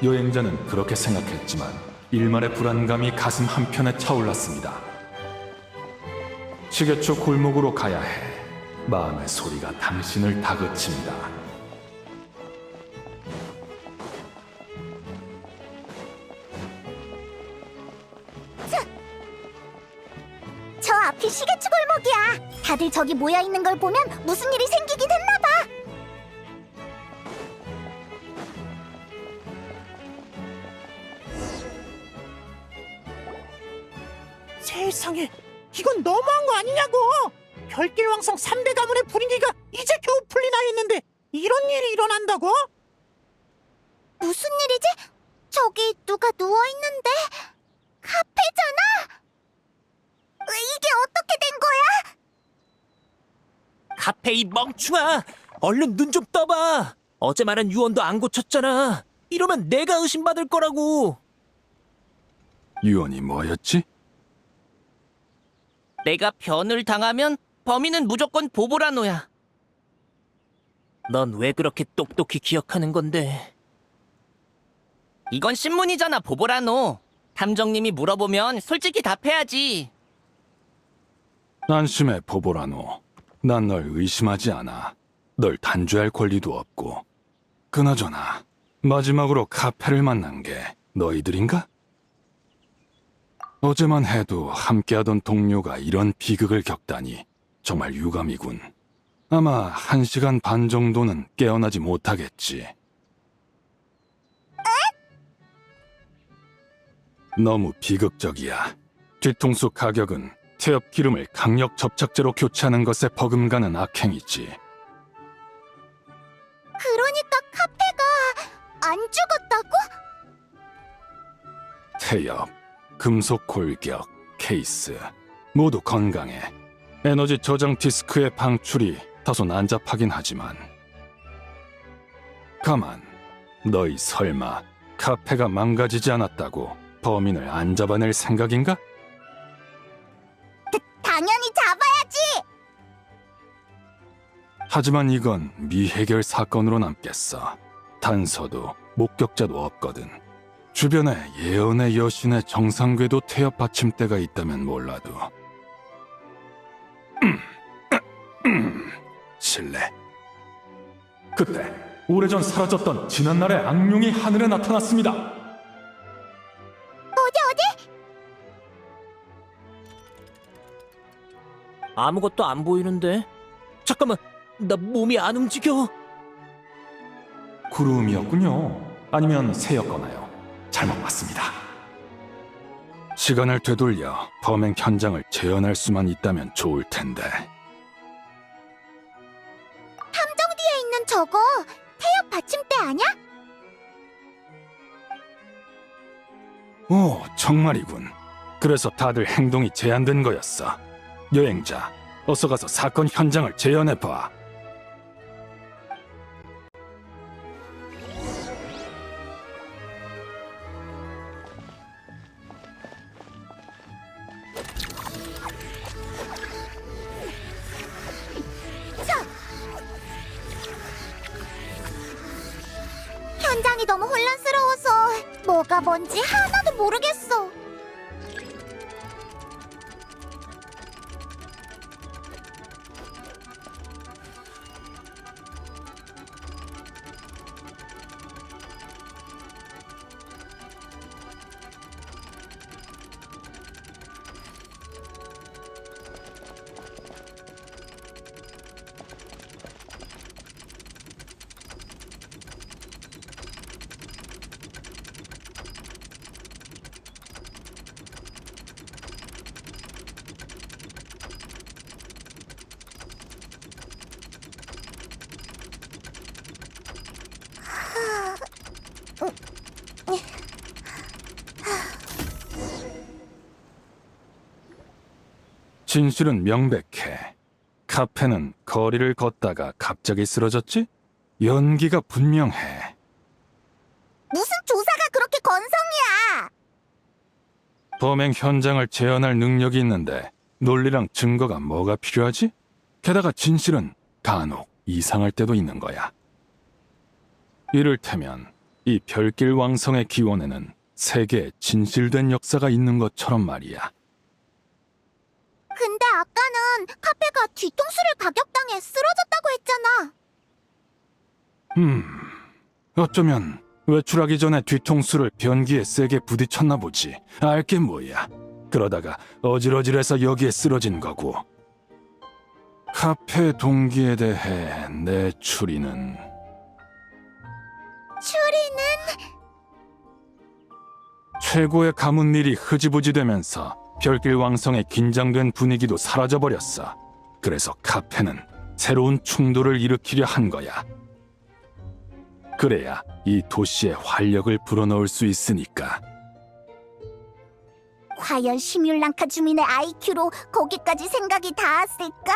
여행자는 그렇게 생각했지만 일말의 불안감이 가슴 한편에 차올랐습니다. 시계초 골목으로 가야 해. 마음의 소리가 당신을 다그칩니다. 저 앞이 시계추 골목이야. 다들 저기 모여 있는 걸 보면 무슨 일이 생기긴 했나 봐. 세상에, 이건 너무한 거 아니냐고! 별길왕성 3대 가문의 분위기가 이제 겨우 풀리나 했는데 이런 일이 일어난다고? 무슨 일이지? 저기 누가 누워있는데? 카페잖아? 이게 어떻게 된 거야? 카페 이 멍충아! 얼른 눈 좀 떠봐! 어제 말한 유언도 안 고쳤잖아. 이러면 내가 의심받을 거라고. 유언이 뭐였지? 내가 변을 당하면 범인은 무조건 보보라노야. 넌 왜 그렇게 똑똑히 기억하는 건데? 이건 신문이잖아, 보보라노. 탐정님이 물어보면 솔직히 답해야지. 안심해, 보보라노. 난 널 의심하지 않아. 널 단죄할 권리도 없고. 그나저나 마지막으로 카페를 만난 게 너희들인가? 어제만 해도 함께하던 동료가 이런 비극을 겪다니 정말 유감이군. 아마 1시간 반 정도는 깨어나지 못하겠지. 너무 비극적이야. 뒤통수 가격은 태엽 기름을 강력 접착제로 교체하는 것에 버금가는 악행이지. 그러니까 카페가 안 죽었다고? 태엽, 금속 골격, 케이스 모두 건강해. 에너지 저장 디스크의 방출이 다소 난잡하긴 하지만. 가만, 너희 설마 카페가 망가지지 않았다고 범인을 안 잡아낼 생각인가? 당연히 잡아야지! 하지만 이건 미해결 사건으로 남겠어. 단서도 목격자도 없거든. 주변에 예언의 여신의 정상궤도 태엽 받침대가 있다면 몰라도. 실례. 그때 오래전 사라졌던 지난날의 악룡이 하늘에 나타났습니다. 어디? 아무것도 안 보이는데. 잠깐만, 나 몸이 안 움직여. 구름이었군요. 아니면 새였거나요. 잘못 봤습니다. 시간을 되돌려 범행 현장을 재현할 수만 있다면 좋을 텐데. 탐정 뒤에 있는 저거 태엽 받침대 아냐? 오, 정말이군. 그래서 다들 행동이 제한된 거였어. 여행자, 어서 가서 사건 현장을 재현해봐. 현장이 너무 혼란스러워서 뭐가 뭔지 하나도 모르겠어. 진실은 명백해. 카페는 거리를 걷다가 갑자기 쓰러졌지? 연기가 분명해. 무슨 조사가 그렇게 건성이야? 범행 현장을 재현할 능력이 있는데 논리랑 증거가 뭐가 필요하지? 게다가 진실은 간혹 이상할 때도 있는 거야. 이를테면 이 별길 왕성의 기원에는 세계의 진실된 역사가 있는 것처럼 말이야. 근데 아까는 카페가 뒤통수를 가격당해 쓰러졌다고 했잖아. 어쩌면 외출하기 전에 뒤통수를 변기에 세게 부딪혔나 보지. 알게 뭐야. 그러다가 어질어질해서 여기에 쓰러진 거고. 카페 동기에 대해 내 추리는 최고의 가문 일이 흐지부지 되면서 별길 왕성의 긴장된 분위기도 사라져버렸어. 그래서 카페는 새로운 충돌을 일으키려 한 거야. 그래야 이 도시에 활력을 불어넣을 수 있으니까. 과연 시뮬랑카 주민의 IQ로 거기까지 생각이 닿았을까?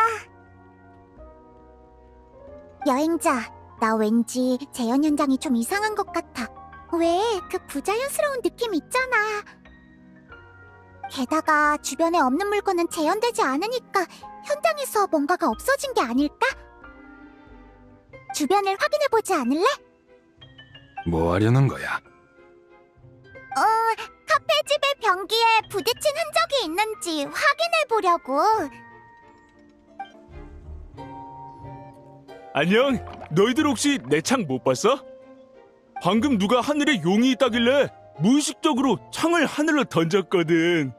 여행자, 나 왠지 재현 현장이 좀 이상한 것 같아. 왜 그 부자연스러운 느낌 있잖아. 게다가 주변에 없는 물건은 재현되지 않으니까 현장에서 뭔가가 없어진 게 아닐까? 주변을 확인해보지 않을래? 뭐 하려는 거야? 카페 집의 변기에 부딪힌 흔적이 있는지 확인해보려고. 안녕. 너희들 혹시 내 창 못 봤어? 방금 누가 하늘에 용이 있다길래 무의식적으로 창을 하늘로 던졌거든.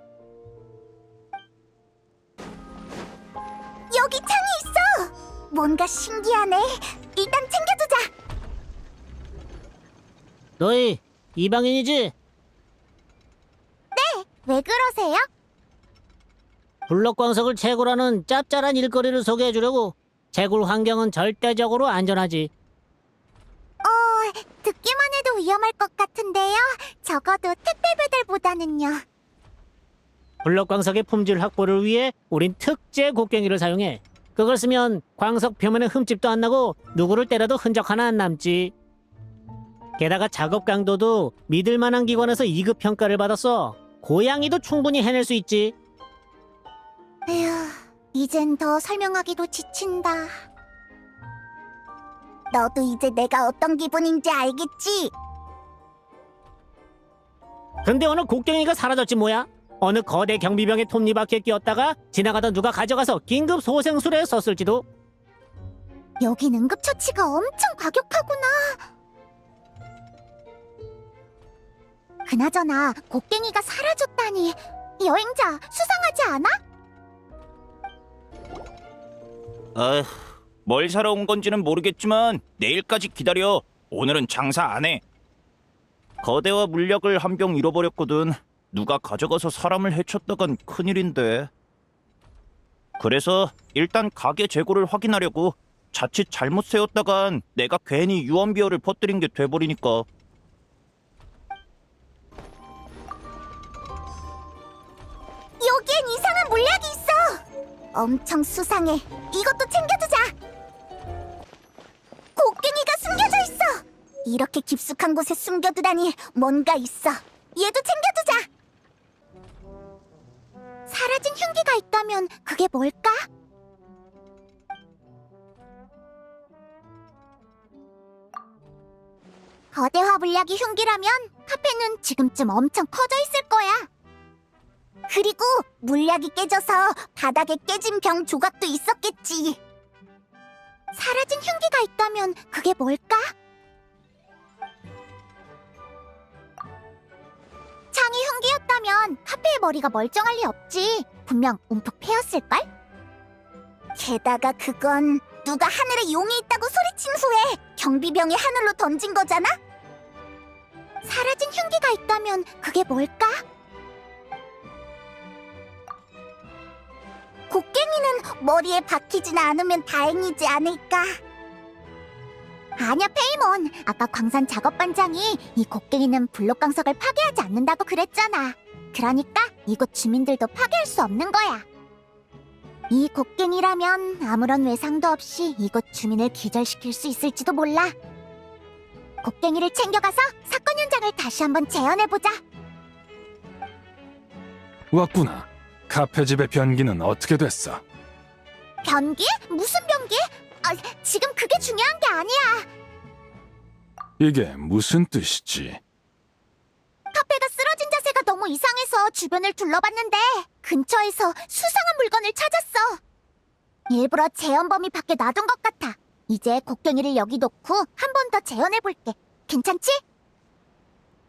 여기 창이 있어! 뭔가 신기하네. 일단 챙겨두자. 너희 이방인이지? 왜 그러세요? 블록광석을 채굴하는 짭짤한 일거리를 소개해주려고. 채굴 환경은 절대적으로 안전하지. 듣기만 해도 위험할 것 같은데요. 적어도 택배 배달보다는요. 블록광석의 품질 확보를 위해 우린 특제 곡괭이를 사용해. 그걸 쓰면 광석 표면에 흠집도 안 나고 누구를 때려도 흔적 하나 안 남지. 게다가 작업 강도도 믿을 만한 기관에서 2급 평가를 받았어. 고양이도 충분히 해낼 수 있지. 에휴, 이젠 더 설명하기도 지친다. 너도 이제 내가 어떤 기분인지 알겠지? 근데 오늘 곡괭이가 사라졌지 뭐야? 어느 거대 경비병의 톱니바퀴에 끼었다가 지나가던 누가 가져가서 긴급 소생술에 썼을지도. 여긴 응급처치가 엄청 과격하구나. 그나저나 곡괭이가 사라졌다니. 여행자, 수상하지 않아? 뭘 사러 온 건지는 모르겠지만 내일까지 기다려. 오늘은 장사 안 해. 거대화 물약을 한 병 잃어버렸거든. 누가 가져가서 사람을 해쳤다간 큰일인데. 그래서 일단 가게 재고를 확인하려고. 자칫 잘못 세웠다간 내가 괜히 유언비어를 퍼뜨린 게 돼버리니까. 여기엔 이상한 물약이 있어. 엄청 수상해. 이것도 챙겨두자. 곡괭이가 숨겨져 있어. 이렇게 깊숙한 곳에 숨겨두다니 뭔가 있어. 얘도 챙겨두자. 사라진 흉기가 있다면 그게 뭘까? 거대화 물약이 흉기라면 카페는 지금쯤 엄청 커져 있을 거야. 그리고 물약이 깨져서 바닥에 깨진 병 조각도 있었겠지. 사라진 흉기가 있다면 그게 뭘까? 창이 흉기였다면 카페의 머리가 멀쩡할 리 없지. 분명 움푹 패였을걸? 게다가 그건 누가 하늘에 용이 있다고 소리친 후에 경비병이 하늘로 던진 거잖아? 사라진 흉기가 있다면 그게 뭘까? 곡괭이는 머리에 박히진 않으면 다행이지 않을까? 아니야, 페이몬. 아까 광산 작업반장이 이 곡괭이는 블록광석을 파괴하지 않는다고 그랬잖아. 그러니까 이곳 주민들도 파괴할 수 없는 거야. 이 곡괭이라면 아무런 외상도 없이 이곳 주민을 기절시킬 수 있을지도 몰라. 곡괭이를 챙겨가서 사건 현장을 다시 한번 재현해보자. 왔구나. 카페집의 변기는 어떻게 됐어? 변기? 무슨 변기? 지금 그게 중요한 게 아니야. 이게 무슨 뜻이지? 카페가 쓰러진 자세가 너무 이상해서 주변을 둘러봤는데 근처에서 수상한 물건을 찾았어. 일부러 재현범이 밖에 놔둔 것 같아. 이제 곡괭이를 여기 놓고 한 번 더 재현해볼게. 괜찮지?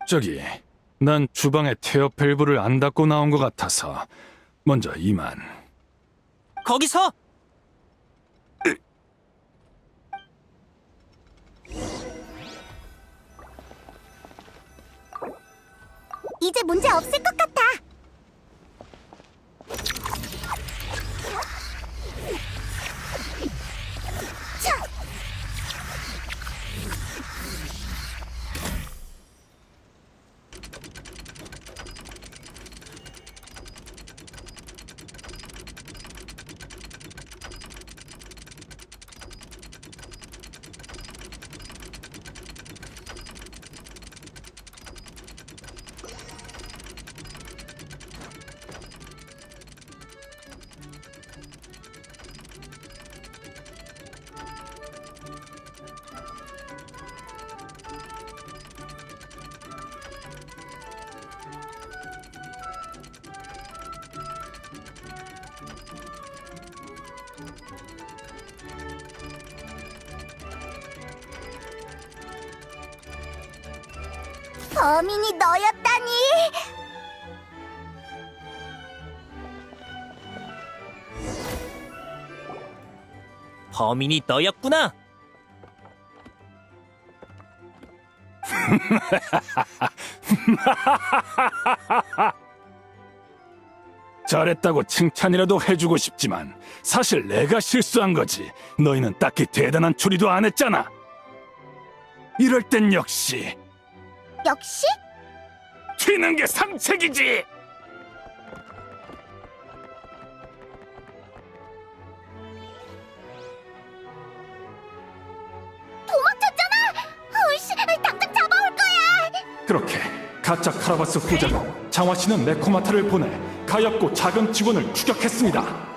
저기, 난 주방에 태어 밸브를 안 닫고 나온 것 같아서 먼저 이만. 거기서! 이제 문제 없을 것 같아. 차! 범인이 너였다니. 범인이 너였구나. 잘했다고 칭찬이라도 해주고 싶지만 사실 내가 실수한 거지. 너희는 딱히 대단한 추리도 안 했잖아. 이럴 땐 역시 역시? 튀는 게 상책이지. 도망쳤잖아. 어이씨, 당장 잡아올 거야. 그렇게 가짜 카라바스 후자는 장화씨는 네코마타를 보내 가엾고 작은 직원을 추격했습니다.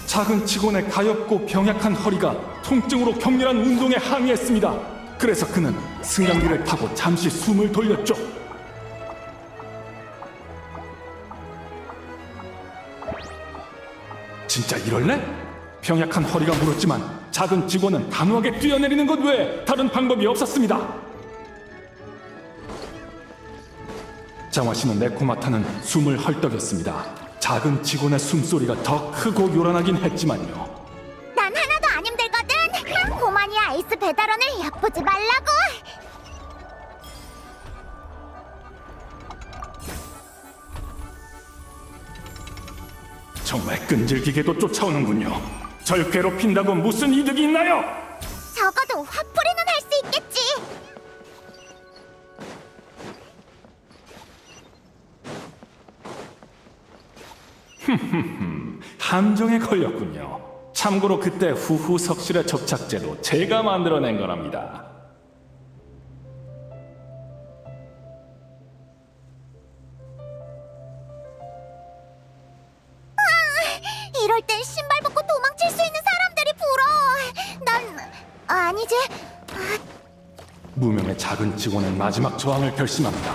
작은 직원의 가엾고 병약한 허리가 통증으로 격렬한 운동에 항의했습니다. 그래서 그는 승강기를 타고 잠시 숨을 돌렸죠. 진짜 이럴래? 병약한 허리가 물었지만 작은 직원은 단호하게 뛰어내리는 것 외에 다른 방법이 없었습니다. 장화씨는 네코마타는 숨을 헐떡였습니다. 작은 직원의 숨소리가 더 크고 요란하긴 했지만요. 난 하나도 안 힘들거든. 고마니 아이스 배달원을 얕보지 말라고. 정말 끈질기게도 쫓아오는군요. 절 괴롭힌다고 무슨 이득이 있나요? 적어도 화풀이는 할 수 있겠지. 함정에 걸렸군요. 참고로 그때 후후 석실의 접착제도 제가 만들어낸 거랍니다. 이럴 땐 신발 벗고 도망칠 수 있는 사람들이 부러워. 난 아니지. 무명의 작은 직원은 마지막 저항을 결심합니다.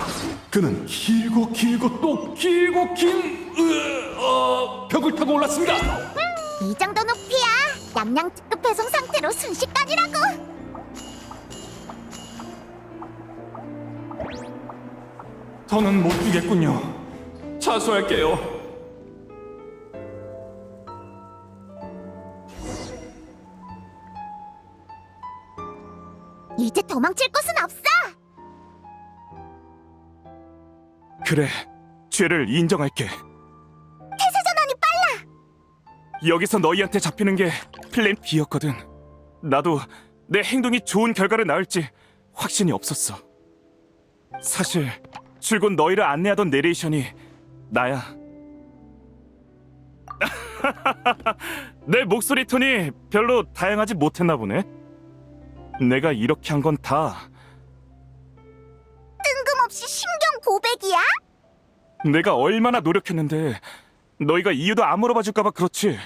그는 길고 또 길고 긴 벽을 타고 올랐습니다. 이 정도 높이야. 양양 특급 배송 상태로 순식간이라고. 더는 못 뛰겠군요. 자수할게요. 이제 도망칠 곳은 없어. 그래, 죄를 인정할게. 태세 전환이 빨라. 여기서 너희한테 잡히는 게 플랜 B였거든. 나도 내 행동이 좋은 결과를 낳을지 확신이 없었어. 사실 출근 너희를 안내하던 내레이션이 나야. 내 목소리 톤이 별로 다양하지 못했나 보네. 내가 이렇게 한 건 다 뜬금없이 심경 고백이야? 내가 얼마나 노력했는데 너희가 이유도 안 물어봐줄까봐 그렇지.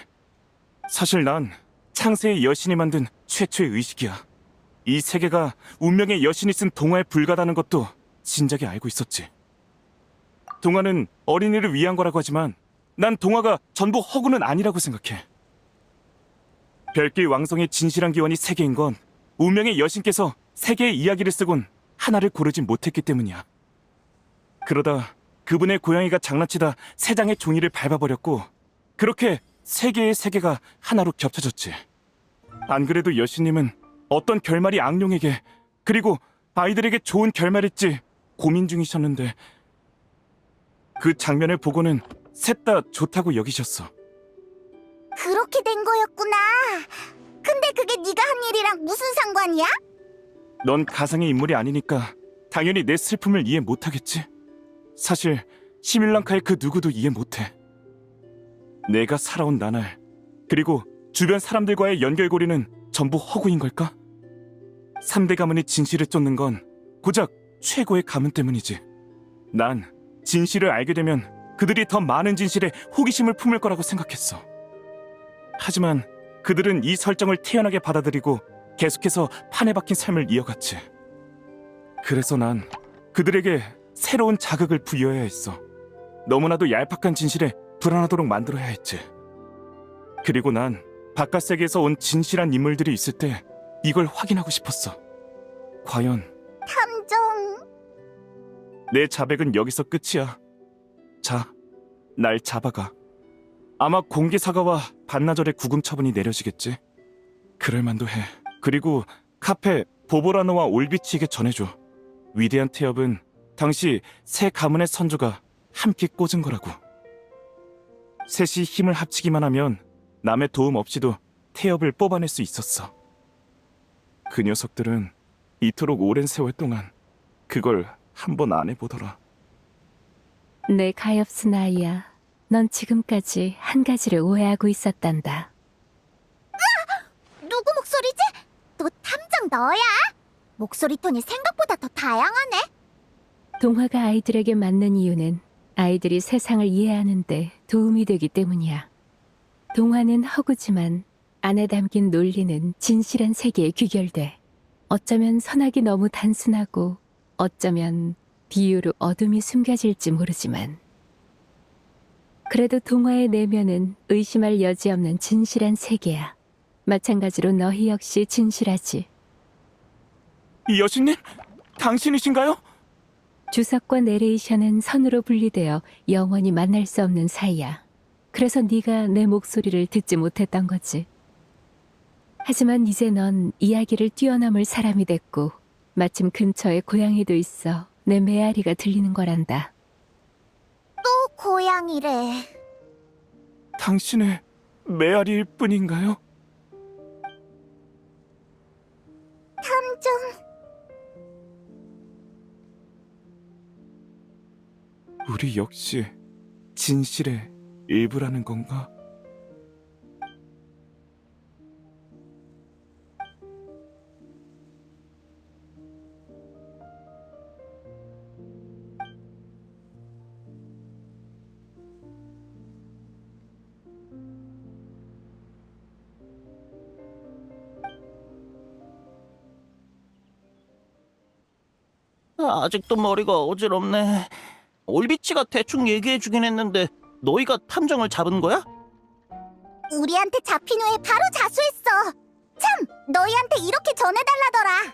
사실 난 창세의 여신이 만든 최초의 의식이야. 이 세계가 운명의 여신이 쓴 동화에 불과하다는 것도 진작에 알고 있었지. 동화는 어린이를 위한 거라고 하지만 난 동화가 전부 허구는 아니라고 생각해. 별길 왕성의 진실한 기원이 세 개인 건 운명의 여신께서 세 개의 이야기를 쓰곤 하나를 고르지 못했기 때문이야. 그러다 그분의 고양이가 장난치다 세 장의 종이를 밟아버렸고 그렇게 세 개의 세계가 하나로 겹쳐졌지. 안 그래도 여신님은 어떤 결말이 악룡에게 그리고 아이들에게 좋은 결말일지 고민 중이셨는데 그 장면을 보고는 셋 다 좋다고 여기셨어. 그렇게 된 거였구나. 근데 그게 네가 한 일이랑 무슨 상관이야? 넌 가상의 인물이 아니니까 당연히 내 슬픔을 이해 못하겠지. 사실 시밀랑카의 그 누구도 이해 못해. 내가 살아온 나날 그리고 주변 사람들과의 연결고리는 전부 허구인 걸까? 3대 가문의 진실을 쫓는 건 고작 최고의 가문 때문이지. 난 진실을 알게 되면 그들이 더 많은 진실에 호기심을 품을 거라고 생각했어. 하지만 그들은 이 설정을 태연하게 받아들이고 계속해서 판에 박힌 삶을 이어갔지. 그래서 난 그들에게 새로운 자극을 부여해야 했어. 너무나도 얄팍한 진실에 불안하도록 만들어야 했지. 그리고 난 바깥 세계에서 온 진실한 인물들이 있을 때 이걸 확인하고 싶었어. 과연 탐정. 내 자백은 여기서 끝이야. 자, 날 잡아가. 아마 공개 사과와 반나절의 구금 처분이 내려지겠지. 그럴만도 해. 그리고 카페 보보라노와 올비치에게 전해줘. 위대한 태엽은 당시 새 가문의 선조가 함께 꽂은 거라고. 셋이 힘을 합치기만 하면 남의 도움 없이도 태엽을 뽑아낼 수 있었어. 그 녀석들은 이토록 오랜 세월 동안 그걸 한 번 안 해보더라. 내 가엾은 아이야. 넌 지금까지 한 가지를 오해하고 있었단다. 누구 목소리지? 또 탐정 너야? 목소리 톤이 생각보다 더 다양하네. 동화가 아이들에게 맞는 이유는 아이들이 세상을 이해하는데 도움이 되기 때문이야. 동화는 허구지만 안에 담긴 논리는 진실한 세계에 귀결돼. 어쩌면 선악이 너무 단순하고 어쩌면 비유로 어둠이 숨겨질지 모르지만 그래도 동화의 내면은 의심할 여지 없는 진실한 세계야. 마찬가지로 너희 역시 진실하지. 이 여신님, 당신이신가요? 주석과 내레이션은 선으로 분리되어 영원히 만날 수 없는 사이야. 그래서 네가 내 목소리를 듣지 못했던 거지. 하지만 이제 넌 이야기를 뛰어넘을 사람이 됐고 마침 근처에 고양이도 있어 내 메아리가 들리는 거란다. 또 고양이래. 당신의 메아리일 뿐인가요? 탐정. 우리 역시 진실의 일부라는 건가? 아직도 머리가 어지럽네. 올비치가 대충 얘기해주긴 했는데 너희가 탐정을 잡은 거야? 우리한테 잡힌 후에 바로 자수했어. 참, 너희한테 이렇게 전해달라더라.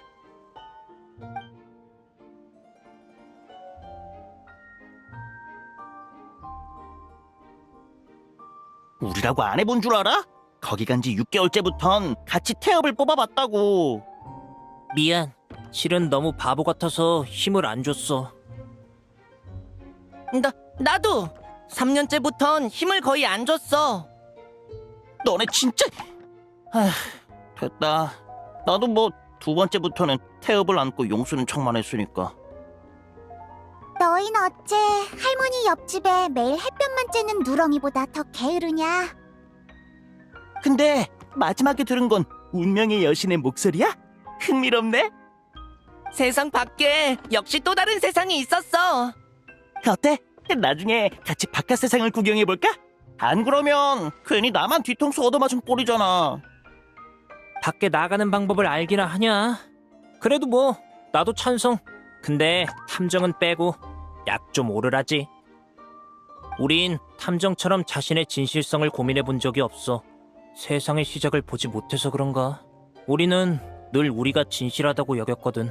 우리라고 안 해본 줄 알아? 거기 간 지 6개월째부턴 같이 태엽을 뽑아봤다고. 미안. 실은 너무 바보 같아서 힘을 안 줬어. 나도 3년째부턴 힘을 거의 안 줬어. 너네 진짜... 아휴, 됐다. 나도 뭐 2번째부터는 태엽을 안고 용수는 척만 했으니까. 너희는 어째 할머니 옆집에 매일 햇볕만 쬐는 누렁이보다 더 게으르냐? 근데 마지막에 들은 건 운명의 여신의 목소리야? 흥미롭네. 세상 밖에 역시 또 다른 세상이 있었어. 어때? 나중에 같이 바깥 세상을 구경해볼까? 안 그러면 괜히 나만 뒤통수 얻어맞은 꼴이잖아. 밖에 나가는 방법을 알기나 하냐? 그래도 뭐 나도 찬성. 근데 탐정은 빼고 약 좀 오르라지. 우린 탐정처럼 자신의 진실성을 고민해 본 적이 없어. 세상의 시작을 보지 못해서 그런가? 우리는 늘 우리가 진실하다고 여겼거든.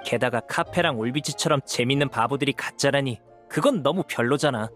게다가 카페랑 올비치처럼 재밌는 바보들이 가짜라니 그건 너무 별로잖아.